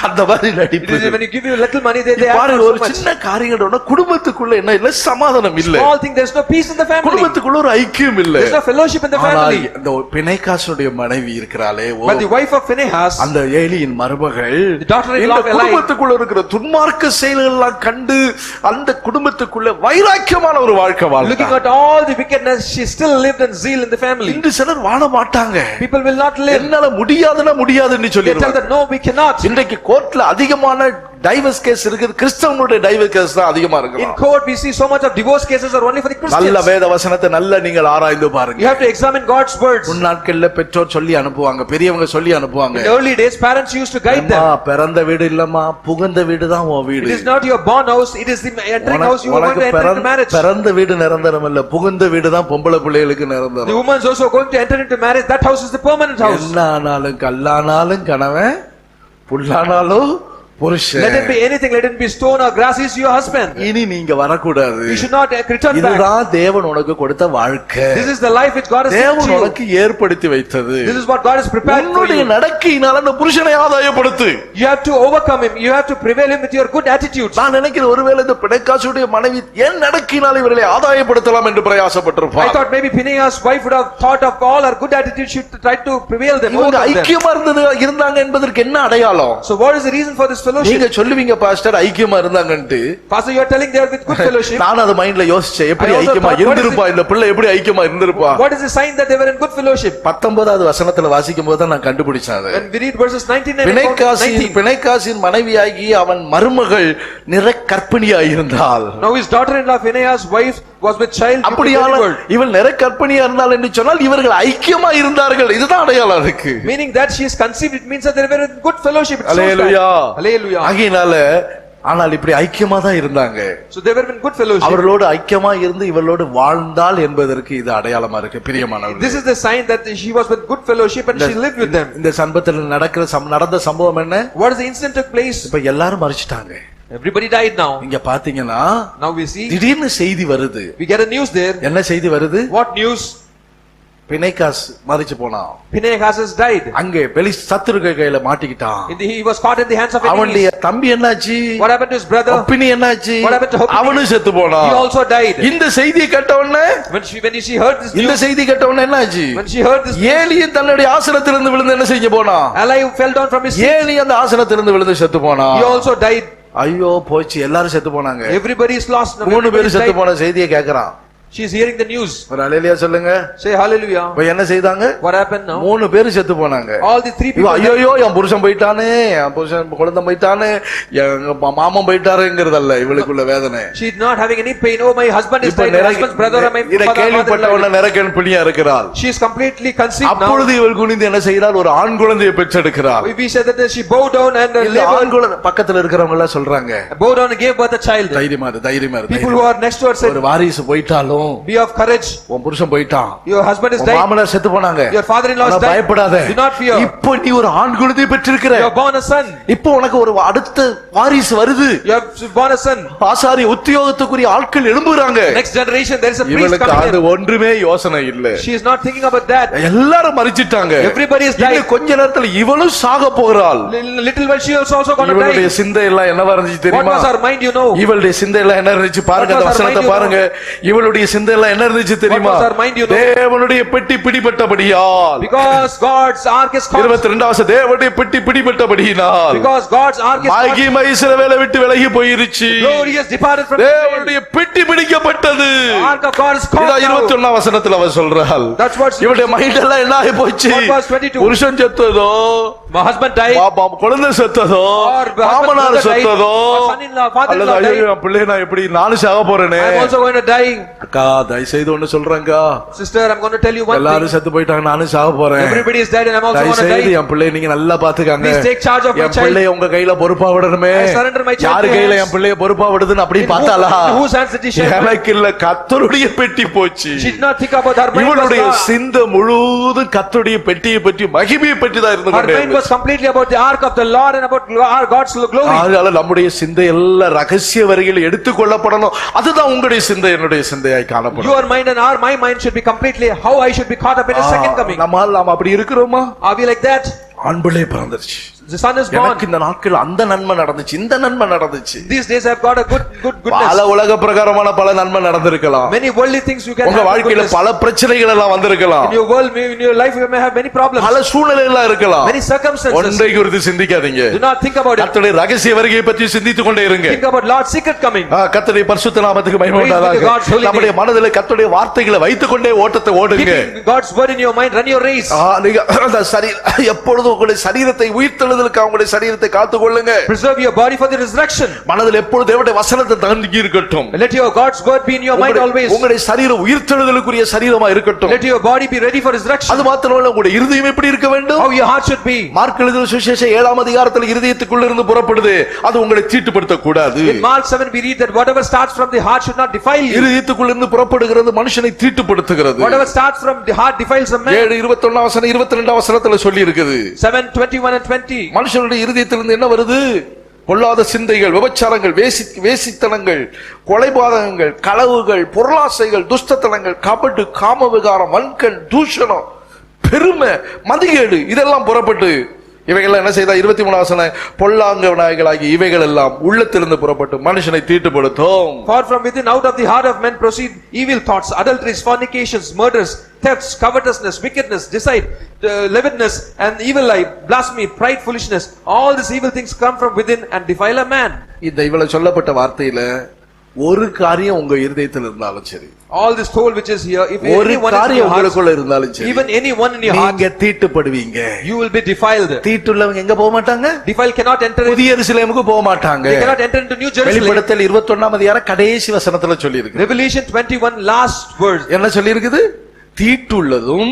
அந்த மாதிரி It நடிப்பு is when you give you little money, they act பாருங்க so ஒரு much. சின்ன காரியங்களோட குடும்பத்துக்குள்ள என்ன இல்ல சமாதானம் இல்ல Small thing, there's no peace in the family. குடும்பத்துக்குள்ள ஒரு ஐக்கியம் இல்ல There's no fellowship in the family. இந்த பிணைகாசுடைய மனைவி இருக்கிறாளே But the wife of Phinehas, அந்த ஏலியின் மருமகள் the daughter-in-law இந்த of Eli, குடும்பத்துக்குள்ள இருக்கிற துன்மார்க்க செயல்கள் எல்லாம் கண்டு அந்த குடும்பத்துக்குள்ள வைராக்கியமான ஒரு வாழ்க்கை looking வாழ்ந்தாங்க at all the wickedness, she still lived in zeal in the family. இன்று சிலர் வாழ மாட்டாங்க People will not live. என்னால முடியாதுன்னா முடியாதுன்னு They tell சொல்லிடுவாங்க that no, we cannot. இன்றைக்கு கோர்ட்ல அதிகமான டைவர்ஸ் கேஸ் இருக்குது கிறிஸ்தவனுடைய டைவர்ஸ் கேஸ் தான் அதிகமா In இருக்கு court, we see so much of divorce cases are only for the நல்ல Christians. வேத வசனத்தை நல்ல நீங்கள் ஆராய்ந்து You பாருங்க have to examine God's words. முன் நாட்கள்ல பெற்றோர் சொல்லி அனுப்புவாங்க பெரியவங்க சொல்லி அனுப்புவாங்க In the early days, parents used to guide அம்மா, them. பிறந்த வீடு இல்லம்மா புகுந்த வீடு தான் உன் It வீடு is not your born house, it is the entering house you are going to enter into marriage. பிறந்த வீடு நிரந்தரம் இல்ல புகுந்த வீடு தான் பொம்பளை பிள்ளைகளுக்கு The நிரந்தரம் woman is also going to enter into marriage. That house is the permanent house. என்ன ஆனாலும் கல்லானாலும் கணவன் புல்லானாலும் Let புருஷன் it be anything, let it be stone or grass, is your husband. இனி நீங்க வரக்கூடாது You should not return back. இதுதான் தேவன் உனக்கு கொடுத்த வாழ்க்கை This is the life which God has given தேவன் to you. உனக்கு ஏற்படுத்தி வைத்தது This is what God has prepared for உன்னுடைய you. நடக்கையினால அந்த புருஷனை ஆதாயப்படுத்து You have to overcome him. You have to prevail him with your good attitudes. நான் நினைக்கிறேன் ஒருவேளை இந்த பிணைக்காசுடைய மனைவி என் நடக்கையினால் இவர்களை ஆதாயப்படுத்தலாம் என்று I பிரயாசப்பட்டிருப்பார் thought maybe Phinehas' wife would have thought of all her good attitudes, she would try to prevail them, இவங்க overcome them. ஐக்கியமா இருந்தாங்க என்பதற்கு என்ன அடையாளம் So what is the reason for this fellowship? நீங்க சொல்லுவீங்க pastor ஐக்கியமா இருந்தாங்கன்ட்டு Pastor, you are telling they are with good fellowship. நான் அது மைண்ட்ல யோசிச்சேன் எப்படி I also ஐக்கியமா thought, what is இருந்திருப்பா இந்த பிள்ளை எப்படி ஐக்கியமா இருந்திருப்பா What is the sign that they were in good fellowship? 19வது வசனத்துல வாசிக்கும் போது தான் நான் கண்டுபிடிச்சேன் அதை. When we read verses 19 and 19. பிணைக்காசின் மனைவியாகி அவன் மருமகள் நிறக்கர்ப்பிணியாய் இருந்தாள் Now his daughter-in-law Phinehas' wife was with child. அப்படியான இவள் நிறக்கர்ப்பிணியா இருந்தாள் என்று சொன்னால் இவர்கள் ஐக்கியமா இருந்தார்கள் இதுதான் அடையாளம் அதுக்கு Meaning that she is conceived, it means that they were in good fellowship. It shows hallelujah that. Hallelujah. ஆகையினால ஆனால் இப்படி ஐக்கியமா தான் இருந்தாங்க So they were in good fellowship. அவர்களோடு ஐக்கியமா இருந்து இவளோடு வாழ்ந்தாள் என்பதற்கு இது அடையாளமா இருக்கு This பிரியமானவர்களே is the sign that she was with good fellowship and she lived with them. இந்த சம்பவத்தில் நடந்த சம்பவம் என்ன What is the incident took place? இப்ப எல்லாரும் மரிச்சிட்டாங்க Everybody died now. இங்க பாத்தீங்கன்னா Now we see, திடீர்னு செய்தி வருது we get a news there. என்ன செய்தி வருது What news? பிணைக்காஸ் மரிச்சு போனான் Phinehas has died. அங்கே சத்துருக்க கையில மாட்டிக்கிட்டான் He was caught in the hands of அவனுடைய enemies. தம்பி என்னாச்சு What happened to his brother? ஒப்பினி என்னாச்சு What happened to Hophni? அவனும் செத்து He போனான் also died. இந்த செய்தியை கேட்ட உடனே When she heard this இந்த news, செய்தி கேட்ட உடனே என்னாச்சு when she heard this, ஏலியும் தன்னுடைய ஆசனத்திலிருந்து விழுந்து என்ன செய்ய போனான் Eli fell down from his seat. Eli அந்த ஆசனத்திலிருந்து விழுந்து செத்து போனான் He also died. ஐயோ போச்சு எல்லாரும் செத்து போனாங்க Everybody is lost. Now 3 everybody பேர் is செத்து died. போன செய்தியை கேக்குறான் She is hearing the news. ஒரு அல்லேலூயா சொல்லுங்க Say hallelujah. இப்ப என்ன செய்தாங்க What happened now? 3 பேர் செத்து போனாங்க All the 3 இவ people. ஐயோ என் புருஷன் போயிட்டானே என் புருஷன் குழந்தை போயிட்டானே எங்க மாமன் போயிட்டாருங்கிறதல்ல இவளுக்குள்ள வேதனை She is not having any pain. Oh, my husband is இப்ப died. My husband's brother or my இத கேள்விப்பட்ட father. உடனே நிறக்கன் பிணியா இருக்கிறாள் She is completely conceived அப்பொழுது now. இவள் குனிந்து என்ன செய்கிறாள் ஒரு ஆண் குழந்தையை பெற்றெடுக்கிறாள் We said that she bowed down and இந்த ஆண் labored. குழந்தை பக்கத்துல இருக்கிறவங்க எல்லாம் சொல்றாங்க Bowed down and gave birth a child. தைரியமா இரு, தைரியமா இரு, People தைரியமா who இரு. are next to her said, ஒரு வாரிசு போயிட்டாலும் be of courage. உன் புருஷன் போயிட்டான் Your husband is உன் died. மாமனார் செத்து போனாங்க Your father-in-law is ஆனா died. பயப்படாத Do not fear. இப்போ நீ ஒரு ஆண் குழந்தையை பெற்றிருக்கிற You have born a son. இப்போ உனக்கு ஒரு அடுத்த வாரிசு வருது You have born a son. ஆசாரி உத்தியோகத்துக்குரிய ஆட்கள் எழும்புறாங்க Next generation, there is a priest இவளுக்கு coming அது in. ஒன்றுமே யோசனை இல்ல She is not thinking about that. எல்லாரும் மரிச்சிட்டாங்க Everybody is died. இன்னும் கொஞ்ச நேரத்துல இவளும் சாக போகிறாள் Little while she is also going to இவளுடைய die. சிந்தை எல்லாம் என்னவா இருந்துச்சு What தெரியுமா was her mind, you know? இவளுடைய சிந்தை எல்லாம் என்ன இருந்துச்சு பாருங்க What அந்த was her வசனத்தை mind, you பாருங்க இவளுடைய சிந்தை எல்லாம் என்ன இருந்துச்சு தெரியுமா was her mind, you know? தேவனுடைய பெட்டி பிடிபட்டபடியால் Because God's ark is caught. 22 வருஷம் தேவனுடைய பெட்டி பிடிபட்டபடியினால் Because God's ark is caught. மகிமை இஸ்ரவேலை விட்டு விலகி போயிருச்சு Glory has departed from Israel. தேவனுடைய பெட்டி பிடிக்கப்பட்டது The ark of God is caught இதா now. 21 வசனத்துல அவ சொல்றாள் That's what இவளுடைய மைண்ட் எல்லாம் என்ன ஆகி போச்சு What was 22? புருஷன் செத்ததோ My husband died. குழந்தை செத்ததோ Or my மாமனார் husband's brother died. செத்ததோ Or son-in-law, father-in-law அல்லது ஐயோ died. என் பிள்ளை நான் எப்படி நானும் சாக போறேனே I am also going to die. அக்கா தயவு செய்து ஒண்ணு சொல்றேன்க்கா, Sister, I'm going to tell you one எல்லாரும் thing. செத்து போயிட்டாங்க, நானும் சாக போறேன். Everybody is dead and I'm also தயவு going to செய்து die. என் பிள்ளைய நீங்க நல்லா பாத்துக்காங்க. Please take charge of my N child. பிள்ளைய உங்க கையில பொறுப்பா விடணுமே. I surrender my child யாரு to your கையில hands. என் பிள்ளைய பொறுப்பா விடுதுன்னு அப்படி In பார்த்தாளா? whose hands did he share? எனக்கு இல்ல, கர்த்தருடைய பெட்டி போச்சு. She did not think about her mind. இவளுடைய Was சிந்தை முழுவதும் கர்த்தருடைய பெட்டியை பற்றி மகிமையை பற்றி தான் இருந்து her கொண்டே mind was completely about the ark of the Lord and about our God's glory. அதனால நம்முடைய சிந்தை எல்லாம் ரகசிய வரிகள் எடுத்துக் கொள்ளப்படணும். அதுதான் உங்களுடைய சிந்தை என்னுடைய சிந்தையாய் காணப்படும். Your mind and my mind should be completely how I should be caught up in His second coming. நாம் அப்படி இருக்கிறோமா? Are we like that? ஆண்பிள்ளை பிறந்துருச்சு, The son is born. எனக்கு இந்த நாட்கள் அந்த நன்மை நடந்துச்சு, இந்த நன்மை நடந்துச்சு. These days I've got a goodness. பல உலக பிரகாரமான பல நன்மை நடந்திருக்கலாம். Many worldly things you can உங்க have. வாழ்க்கையில goodness. பல பிரச்சனைகள் எல்லாம் வந்திருக்கலாம். In your world, in your life, you may have many problems. பல சூழ்நிலைகள் எல்லாம் இருக்கலாம். Many circumstances. ஒன்றை குறித்து சிந்திக்காதீங்க. Do not think about it. கர்த்தருடைய ரகசிய வருகையை பற்றி சிந்தித்துக் கொண்டே இருங்க. Think about Lord's secret coming. கர்த்தருடைய பரிசுத்த நாமத்துக்கு மகிமை Praise be to உண்டாதாக. God's holy name. நம்முடைய மனதிலே கர்த்தருடைய வார்த்தைகளை வைத்துக் கொண்டே ஓட்டத்தை ஓடுங்க. Keeping God's word in your mind, run your race. நீங்க அந்த எப்பொழுதும் உங்களுடைய சரீரத்தை உயிர்த்தெழுதலுக்கு உங்களுடைய சரீரத்தை காத்துக் கொள்ளுங்க. Preserve your body for the resurrection. மனதில் எப்பொழுதும் தேவனுடைய வசனத்தை தங்கி இருக்கட்டும். Let your God's word be in your mind always. உங்களுடைய சரீரம் உயிர்த்தெழுதலுக்குரிய சரீரமா இருக்கட்டும். Let your body be ready for resurrection. அது மாத்திரமல்ல, உங்களுடைய இருதயம் எப்படி இருக்க வேண்டும்? How your heart should be. Mark எழுதின சுவிசேஷம் 7ஆம் அதிகாரத்தில் இருதயத்துக்குள்ள இருந்து புறப்படுது, அது உங்களை தீட்டுப்படுத்த கூடாது. In Mark 7 we read that whatever starts from the heart should not defile you. இருதயத்துக்குள்ள இருந்து புறப்படுகிறது மனுஷனை தீட்டுப்படுத்துகிறது. Whatever starts from the heart defiles a man. 7:21 வசனம் 22 வசனத்துல சொல்லி இருக்குது. 7:21 and 20. மனுஷனுடைய இருதயத்திலிருந்து என்ன வருது? பொல்லாத சிந்தைகள், விபச்சாரங்கள், வேசித்தனங்கள், கொலைபாதகங்கள், களவுகள், பொருளாசைகள், துஷ்டத்தனங்கள், கபடு, காம விகாரம், வன்கண், தூஷணம், பெருமை, மதிகேடு, இதெல்லாம் புறப்பட்டு இவைகள் என்ன செய்தா? 23 வசனம், பொல்லாங்க விநாயகளாகி இவைகள் எல்லாம் உள்ளத்திலிருந்து புறப்பட்டு மனுஷனை தீட்டுப்படுத்தும். For from within out of the heart of men proceed evil thoughts, adulteries, fornications, murders, thefts, covetousness, wickedness, deceit, lewdness, and evil eye, blasphemy, pride, foolishness. All these evil things come from within and defile a man. இந்த இவ்வளவு சொல்லப்பட்ட வார்த்தையில ஒரு காரியம் உங்க இருதயத்தில் இருந்தாலும் சரி, all this told which is here, if ஒரு anyone is in காரியம் your heart, உங்களுக்குள்ள இருந்தாலும் சரி, even anyone in your heart, நீங்க தீட்டுப்படுவீங்க. you will be defiled. தீட்டுள்ளவங்க எங்க போக மாட்டாங்க? Defile cannot enter in, புதிய எருசலேமுக்கு போக மாட்டாங்க. they cannot enter into New Jerusalem. வெளிப்படுத்தல் 21ஆம் அதிகாரம் கடைசி வசனத்துல சொல்லி இருக்கு. Revelation 21 last verse. என்ன சொல்லி இருக்குது? தீட்டுள்ளதும்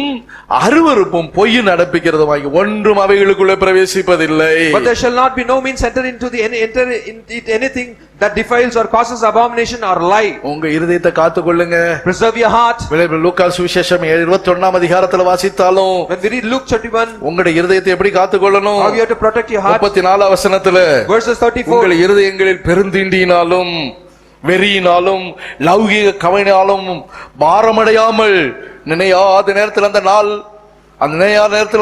அருவருப்பும் பொய் நடப்பிக்கிறதுமாகி ஒன்றும் அவைகளுக்குள்ளே பிரவேசிப்பதில்லை. But there shall not be no means enter into anything that defiles or causes abomination or lie. உங்க இருதயத்தை காத்துக்கொள்ளுங்க. Preserve your heart. லூக்கா சுவிசேஷம் 21ஆம் அதிகாரத்துல வாசித்தாலும், When we read Luke 31, உங்களுடைய இருதயத்தை எப்படி காத்துக்கொள்ளணும்? how you have to protect your heart. 34 வசனத்துல, Verses 34. உங்கள் இருதயங்களில் பெருந்தீண்டினாலும் வெறியினாலும் லௌகிக கவனினாலும் பாரமடையாமல் நினையாத நேரத்தில்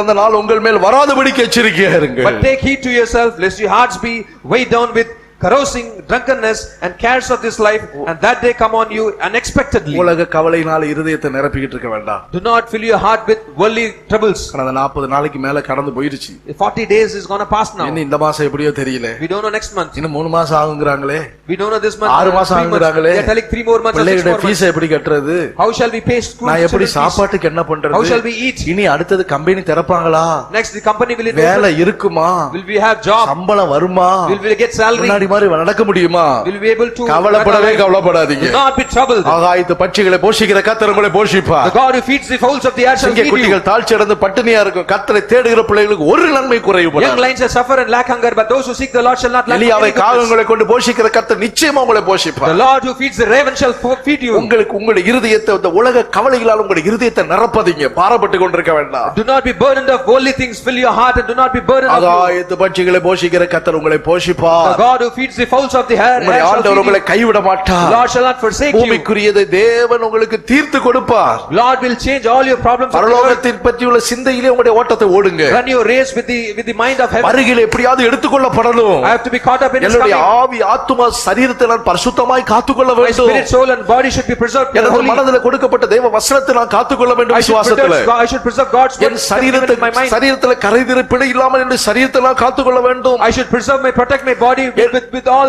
அந்த நாள் உங்கள் மேல் வராதபடிக்கு எச்சரிக்கையா இருங்கள். But take heed to yourself lest your hearts be weighed down with carousing, drunkenness, and cares of this life, and that day come on you unexpectedly. உலக கவலையினால இருதயத்தை நிரப்பிக்கிட்டு இருக்க வேண்டாம். Do not fill your heart with worldly troubles. கடந்த 40 நாளைக்கு மேல கடந்து போயிருச்சு. 40 days is gonna pass now. இன்னும் இந்த மாசம் எப்படியோ தெரியல. We don't know next month. இன்னும் 3 மாசம் ஆகுங்கறாங்களே. We don't know this month. 6 மாசம் ஆகுங்கறாங்களே. They are telling 3 more months. பிள்ளையோட ஃபீஸ் எப்படி கட்டுறது? How shall we pay school? நான் எப்படி சாப்பாட்டுக்கு என்ன பண்றது? How shall we eat? இனி அடுத்து company திறப்பாங்களா? Next the company will வேலை இருக்குமா? Will we have job? சம்பளம் வருமா? Will we get salary? முன்னாடி மாதிரி நடக்க முடியுமா? Will be able to கவலைப்படாதீங்க. Do not be troubled. ஆகாயத்து பட்சிகளை போஷிக்கிற கர்த்தர் உங்களை போஷிப்பார். The God who feeds the fowls of the air shall feed you. குட்டிகள் தாழ்ச்சி அடைந்து பட்டினியா இருக்கும். கர்த்தரை தேடுகிற பிள்ளைகளுக்கு ஒரு நன்மை குறைவுபடாது. Young lions shall suffer and lack hunger, but those who seek the Lord shall not lack. எலியாவை காகங்களை கொண்டு போஷிக்கிற கர்த்தர் நிச்சயமா உங்களை போஷிப்பார். The Lord who feeds the raven shall feed you. உங்களுடைய இருதயத்தை இந்த உலக கவலைகளால் உங்களுடைய இருதயத்தை நிரப்பாதீங்க. பாரப்பட்டு கொண்டிருக்க வேண்டாம். Do not be burdened of worldly things. Fill your heart and do not be burdened of ஆகாயத்து பட்சிகளை போஷிக்கிற கர்த்தர் உங்களை போஷிப்பார். the God who feeds the fowls of the air. ஆண்டவர் உங்களை கைவிட மாட்டார். Lord shall not forsake you. பூமிக்குரியதை தேவன் உங்களுக்கு தீர்த்து கொடுப்பார். Lord will change all your problems. பரலோகத்தின் பற்றியுள்ள சிந்தையிலே உங்களுடைய ஓட்டத்தை ஓடுங்க. Run your race with the mind of heaven. வருகையில் எப்படியாவது எடுத்துக்கொள்ளப்படணும். I have to be caught up in His என்னுடைய coming. ஆவி ஆத்துமா சரீரத்தை நான் பரிசுத்தமாய் காத்துக்கொள்ள My வேண்டும். spirit, soul and body should be preserved. எனது மனதில் கொடுக்கப்பட்ட தேவ வசனத்தை நான் காத்துக்கொள்ள வேண்டும் விசுவாசத்திலே. I should preserve God's word. என் சரீரத்தில் கரைதிரை பிழை இல்லாமல் என்னுடைய சரீரத்தை நான் காத்துக்கொள்ள வேண்டும். I should protect my body with all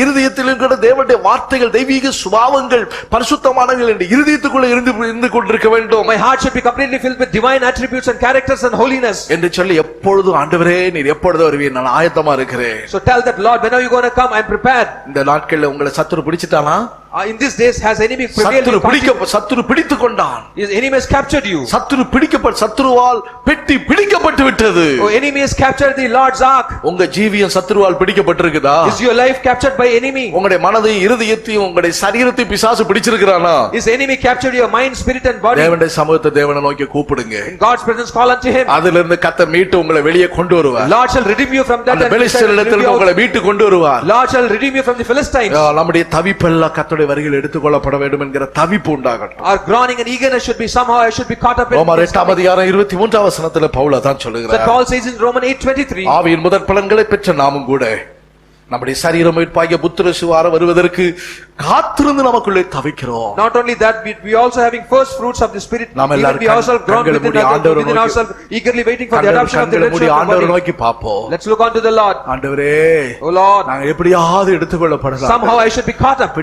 இருதயத்தில் இருக்கிற தேவனுடைய வார்த்தைகள் தெய்வீக சுபாவங்கள் பரிசுத்தமானவைகள் என்ற இருதயத்துக்குள்ள இருந்து கொண்டிருக்க வேண்டும். My heart should be completely filled with divine attributes and characters and holiness. என்று சொல்லி எப்பொழுதும் ஆண்டவரே நீர் எப்பொழுது வருவீர், நான் ஆயத்தமா இருக்கிறேன். So tell that Lord, when are you going to come? I am prepared. இந்த நாட்களில் உங்களை சத்துரு பிடிச்சிட்டானா? In these days has enemy prevailed in country? சத்துரு பிடித்துக் கொண்டான். His enemy has captured you. சத்துருவால் பெட்டி பிடிக்கப்பட்டு விட்டது. Oh, enemy has captured the Lord's ark. உங்க ஜீவியம் சத்துருவால் பிடிக்கப்பட்டிருக்குதா? Is your life captured by enemy? உங்களுடைய மனதையும் இருதயத்தையும் உங்களுடைய சரீரத்தையும் பிசாசு பிடிச்சிருக்கிறானா? Is enemy captured your mind, spirit and body? தேவனுடைய சமூகத்தை தேவனை நோக்கி கூப்பிடுங்க. In God's presence call unto him. அதிலிருந்து கர்த்தர் மீட்டு உங்களை வெளியே கொண்டு வருவார். Lord shall redeem you from that அந்த பெலிஸ்தரிடத்திலிருந்து உங்களை மீட்டு கொண்டு வருவார். Lord shall redeem you from the Philistines. நம்முடைய தவிப்பெல்லாம் கர்த்தருடைய வருகையில் எடுத்துக்கொள்ளப்பட வேண்டும் என்கிற தவிப்பு உண்டாகட்டும். Our groaning and eagerness should be somehow I should be caught up in. ரோமர் 8 அதிகாரம் 23 வசனத்திலே பவுல் அதான் சொல்லுகிறார். That Paul says in Romans 8:23. ஆவியின் முதற் பலன்களை பெற்ற நாமும் கூட நம்முடைய சரீரம் மீட்பாகிய புத்திர சுவாரம் வருவதற்கு காத்திருந்து நமக்குள்ளே தவிக்கிறோம். Not only that, we also having first fruits of the spirit. Even we ourselves groan within ourselves, eagerly waiting for the adoption of the redemption of the body. நோக்கி பாப்போம். Let's look unto the Lord. ஆண்டவரே, O Lord, நான் எப்படியாவது எடுத்துக்கொள்ளப்படலாம். somehow I should be caught up.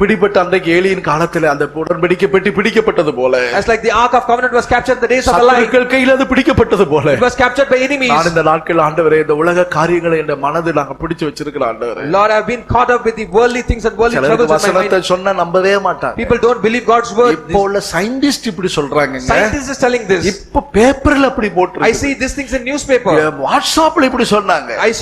பிடிபட்ட அன்றைக்கு ஏலியின் காலத்திலே அந்த உடன்படிக்கை பெட்டி பிடிக்கப்பட்டது போல, as like the ark of covenant was captured in the days of Elijah, சத்துருக்கள் கையில் அது பிடிக்கப்பட்டது போல, it was captured by enemies. நான் இந்த நாட்கள் ஆண்டவரே இந்த உலக காரியங்களை என் மனதில் நாங்க பிடிச்சு வச்சிருக்கிறோம் ஆண்டவரே. Lord, I have been caught up with the worldly things and worldly troubles in my வசனத்தை mind. சொன்னா நம்பவே மாட்டாங்க. People don't believe God's word. இப்போ உள்ள சயின்டிஸ்ட் இப்படி சொல்றாங்க. Scientists is telling this. இப்போ பேப்பர்ல அப்படி போட்டுருக்கு. I see these things in newspaper. வாட்ஸ்அப்ல இப்படி சொன்னாங்க. I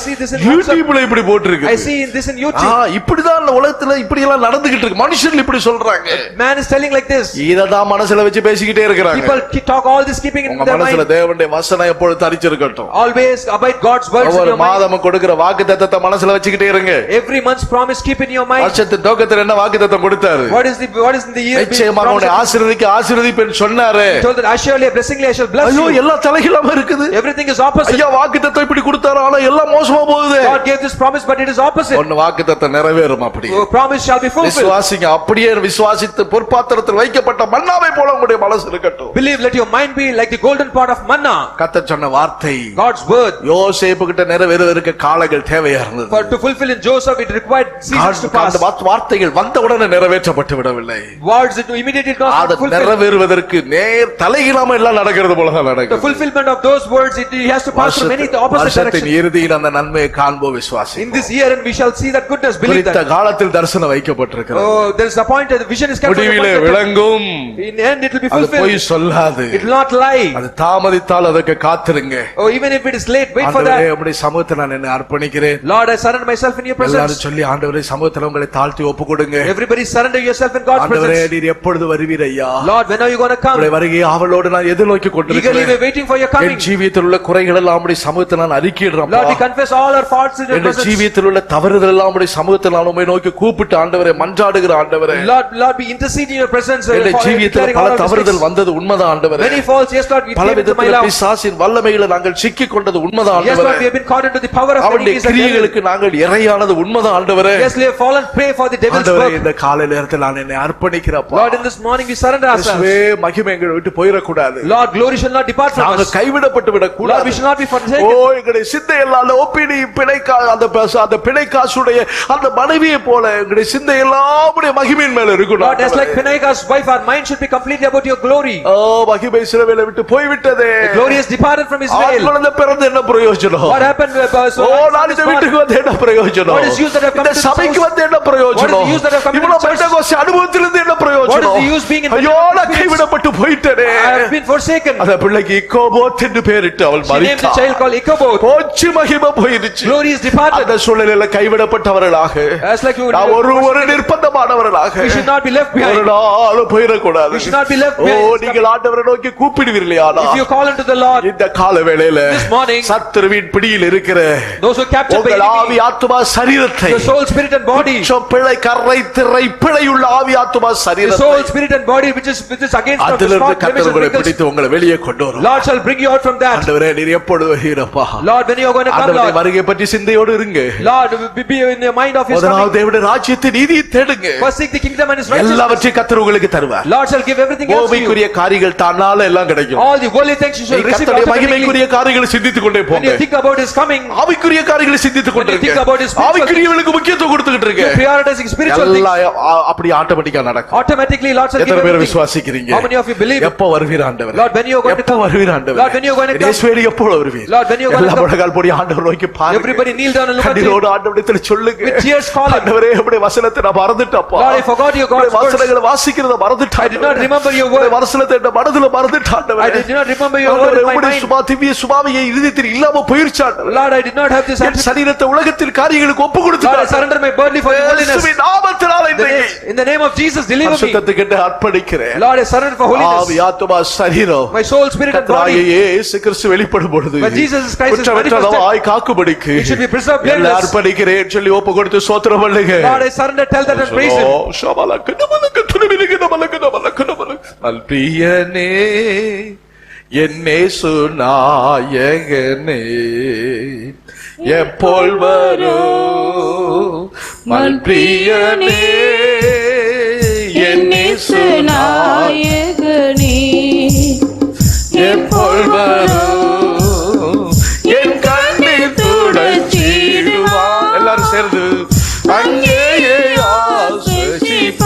see this in WhatsApp. யூடியூப்ல இப்படி போட்டுருக்கு. I see this in YouTube. இப்படிதான் இந்த உலகத்துல இப்படி எல்லாம் நடந்துகிட்டு இருக்கு. மனுஷர்கள் இப்படி சொல்றாங்க. Man is telling like this. இததான் மனசுல வச்சு பேசிக்கிட்டே இருக்காங்க. People talk all this keeping in their மனசுல mind. தேவனுடைய வசனம் எப்பொழுது தரிச்சிருக்கட்டும். Always abide God's words in your ஒவ்வொரு mind. மாதமும் கொடுக்கிற வாக்குத்தத்தத்தை மனசுல வச்சுக்கிட்டே இருங்க. Every month's promise keep in your mind. வருஷத்தின் துவக்கத்துல என்ன வாக்குத்தத்தம் கொடுத்தாரு? What is in the year? நிச்சயமாக உன்னை ஆசீர்வதிப்பேன்னு சொன்னாரு. He told that assuredly blessingly I shall bless you. ஐயோ எல்லாம் தலைகீழாம இருக்குது. Everything is opposite. ஐயா வாக்குத்தத்தம் இப்படி கொடுத்தாரு ஆனா எல்லாம் மோசமா போகுது. God gave this promise but it is opposite. ஒன்னு வாக்குத்தத்தம் நிறைவேறும் அப்படி. Your promise shall be fulfilled. விசுவாசிங்க, அப்படியே விசுவாசித்து பொற்பாத்திரத்தில் வைக்கப்பட்ட மன்னாவை போல உங்களுடைய மனசு இருக்கட்டும். Believe, let your mind be like the golden pot of manna. கர்த்தர் சொன்ன வார்த்தை God's word. யோசேப்பு கிட்ட நிறைவேறுவதற்கு காலங்கள் தேவையா இருந்தது. For to fulfill in Joseph it required seasons to pass. அந்த வார்த்தைகள் வந்தவுடனே நிறைவேற்றப்பட்டு விடவில்லை. Words it immediately not fulfilled. நிறைவேறுவதற்கு நேர் தலைகீழாம எல்லாம் நடக்கிறது போல தான் நடக்குது. The fulfillment of those words it has to pass through many the opposite வருஷத்தின் directions. இறுதியில் அந்த நன்மையை காண்போம் விசுவாசி. In this year and we shall see that goodness. Believe that. குறித்த காலத்தில் தரிசனம் வைக்கப்பட்டிருக்கிறது. Oh, there is a point the vision is kept. முடிவிலே விளங்கும். In the end it will be அது fulfilled. போய் சொல்லாது. It will not lie. அது தாமதித்தால் அதற்கு காத்திருங்க. Oh, even if it is late, wait for that. ஆண்டவரே உம்முடைய சமூகத்தில் நான் என்னை அர்ப்பணிக்கிறேன். Lord, I surrender myself in your presence. எல்லாரும் சொல்லி ஆண்டவரே சமூகத்தில் உங்களை தாழ்த்தி ஒப்புக்கொடுங்க. Everybody surrender yourself in God's ஆண்டவரே presence. நீர் எப்பொழுது வருவீர் ஐயா? Lord, when are you going to come? உம்முடைய வருகையை ஆவலோடு நான் எதிர்நோக்கி Eagerly கொண்டிருக்கிறேன். we are waiting for your coming. என் ஜீவியத்தில் உள்ள குறைகள் எல்லாம் உம்முடைய சமூகத்தில் நான் அறிக்கையிடுறேன். Lord, we confess all our faults in your N presence. ஜீவியத்தில் உள்ள தவறுகள் எல்லாம் உம்முடைய சமூகத்தில் நான் உம்மை நோக்கி கூப்பிட்டு ஆண்டவரே மன்றாடுகிற ஆண்டவரே. Lord, we intercede in your presence. என் ஜீவியத்தில் பல தவறுகள் வந்தது உண்மைதான் ஆண்டவரே. Many faults, yes Lord, we பல came into my விதத்தில் life. பிசாசின் வல்லமைகளை நாங்கள் சிக்கிக் கொண்டது உண்மைதான் Yes Lord, we ஆண்டவரே. have been caught into the power of அவருடைய enemies and devil. கிரியைகளுக்கு நாங்கள் இறையானது உண்மைதான் ஆண்டவரே. Yes, we have fallen prey for the devil's ஆண்டவரே work. இந்த காலை நேரத்தில் நான் என்னை அர்ப்பணிக்கிறப்பா. Lord, in this morning we surrender ourselves. இயேசுவே மகிமை எங்களை விட்டு போயிடக்கூடாது. Lord, glory shall not depart from நாங்கள் us. கைவிடப்பட்டு Lord, விடக்கூடாது. we shall not be O forsaken. எங்களுடைய சிந்தையெல்லாம் அந்த ஒப்பிடி அந்த பிணைக்காசுடைய அந்த மனைவியை போல எங்களுடைய சிந்தை எல்லாமுடைய மகிமையின் மேல இருக்கணும். Lord, as like Phinehas' wife, our mind should be completely about your glory. ஓ மகிமை இஸ்ரவேலை விட்டு போய்விட்டதே. The glory has departed from Israel. ஆத்மனத பிறந்து என்ன பிரயோஜனம்? What happened? ஓ நான் இந்த வீட்டுக்கு வந்து என்ன பிரயோஜனம்? What is use that have come இந்த to this சபைக்கு house? வந்து என்ன What is பிரயோஜனம்? the use that have come to இவ்வளவு this church? பெந்தகோஸ்தே அனுபவத்திலிருந்து என்ன பிரயோஜனம்? What is the use being in ஐயோ Pentecostal நான் கைவிடப்பட்டு போயிட்டேனே. I have been forsaken. அந்த பிள்ளைக்கு இக்கோபோத் என்று பெயரிட்டு அவள் She named the மரித்தாள். child called Ichabod. போச்சு மகிமை போயிடுச்சு. Glory is departed. அந்த சூழலில் கைவிடப்பட்டவர்களாக As like you நாம் ஒரு நிர்பந்தமானவர்களாக we should not be left ஒரு behind. நாளும் போயிடக்கூடாது. We should not be left O behind. நீங்கள் ஆண்டவரை நோக்கி கூப்பிடுவீர்களே ஆனால் If you call unto the Lord இந்த கால வேளையில this morning, சத்துருவின் பிடியில் இருக்கிற those who captured by உங்கள் ஆவி enemy, ஆத்துமா சரீரத்தை the soul, spirit and body, பிழை கரை திரை பிழையுள்ள ஆவி ஆத்துமா the சரீரத்தை soul, spirit and body which is against of the அதிலிருந்து spot, கர்த்தர் blemishes, உங்களை wrinkles, பிடித்து உங்களை வெளியே கொண்டு வரும். Lord shall bring you out from that. ஆண்டவரே நீர் எப்பொழுது வருகிறப்பா? Lord, when you are going to come, ஆண்டவரே Lord, வருகை பற்றி சிந்தையோடு இருங்க. Lord, be in the mind of his முதலாவது coming. தேவனுடைய ராஜ்யத்தை நீதியை தேடுங்க. First seek the kingdom and his righteousness. எல்லாவற்றையும் கர்த்தர் உங்களுக்கு தருவார். Lord shall give everything else to you. பூமிக்குரிய காரியங்கள் தானால எல்லாம் கிடைக்கும். All the worldly things you shall receive கர்த்தருடைய automatically. மகிமைக்குரிய காரியங்களை சிந்தித்துக் கொண்டே When போங்க. you think about his coming, ஆவிக்குரிய காரியங்களை சிந்தித்துக் when கொண்டே கொடுத்துக்கிட்டு think about his இருக்கு spiritual ஆவிக்குரியவளுக்கு முக்கியத்துவம் கொடுத்துக்கிட்டு இருக்கு You're prioritizing spiritual things. எல்லாம் அப்படி ஆட்டோமேட்டிக்கா நடக்கும் Automatically Lord shall give எத்தனை பேர் everything. விசுவாசிக்கிறீங்க How many of you believe it? எப்ப வருவீர் ஆண்டவரே Lord, when you are going to எப்ப come? வருவீர் ஆண்டவரே Lord, when you are going to come? இயேசுவே எப்போ வருவீர் Lord, when you are going to எல்லா come? முழங்கால் போடி ஆண்டவர் நோக்கி பாருங்க Everybody kneel down and look at him. கண்ணீரோடு ஆண்டவரிடத்தில் சொல்லுங்க With tears calling. ஆண்டவரே உம்முடைய வசனத்தை நான் மறந்துட்டேன்ப்பா Lord, I forgot your God's உம்முடைய words. வசனங்களை வாசிக்கிறத மறந்துட்டேன் I did not remember your word. உம்முடைய வசனத்தை என் மனதுல மறந்துட்டேன் ஆண்டவரே I did not remember your ஆண்டவரே, word in my உம்முடைய mind. சுபா திவ்ய சுபாவியை இருதயத்தில் இல்லாம போயிருச்சு ஆண்டவரே Lord, I did not have this N attribute. சரீரத்தை உலகத்தில் காரியங்களுக்கு ஒப்பு Lord, I கொடுத்துட்டேன் surrender my body for your holiness. இயேசுவின் நாமத்தினால இன்றைக்கு In the name of Jesus, deliver me. பரிசுத்தத்துக்கு அர்ப்பணிக்கிறேன் Lord, I surrender for ஆவி holiness. ஆத்துமா சரீரம் My soul, spirit and கர்த்தராகிய body. இயேசு கிறிஸ்து வெளிப்படும் பொழுது When Jesus Christ is குற்றமற்றவராய் காக்கும்படிக்கு it should be preserved என்னை blameless. அர்ப்பணிக்கிறேன் சொல்லி ஒப்பு கொடுத்து ஸ்தோத்திரம் பண்ணுங்க Lord, I surrender, tell that and praise him. பிரியனே என்னேசு நாயகனே எப்போல் வரும் மல் பிரியனே என்னேசு நாயகனே எப்போல் வரும் என் கண்ணீர் துடைச்சிடுவார் எல்லாரும் சேர்ந்து அங்கேயே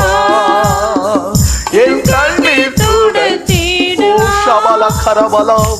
ஆசீர்வதிப்பார் என் கண்ணீர் துடைச்சிடுவார் ஷபல கரபலம்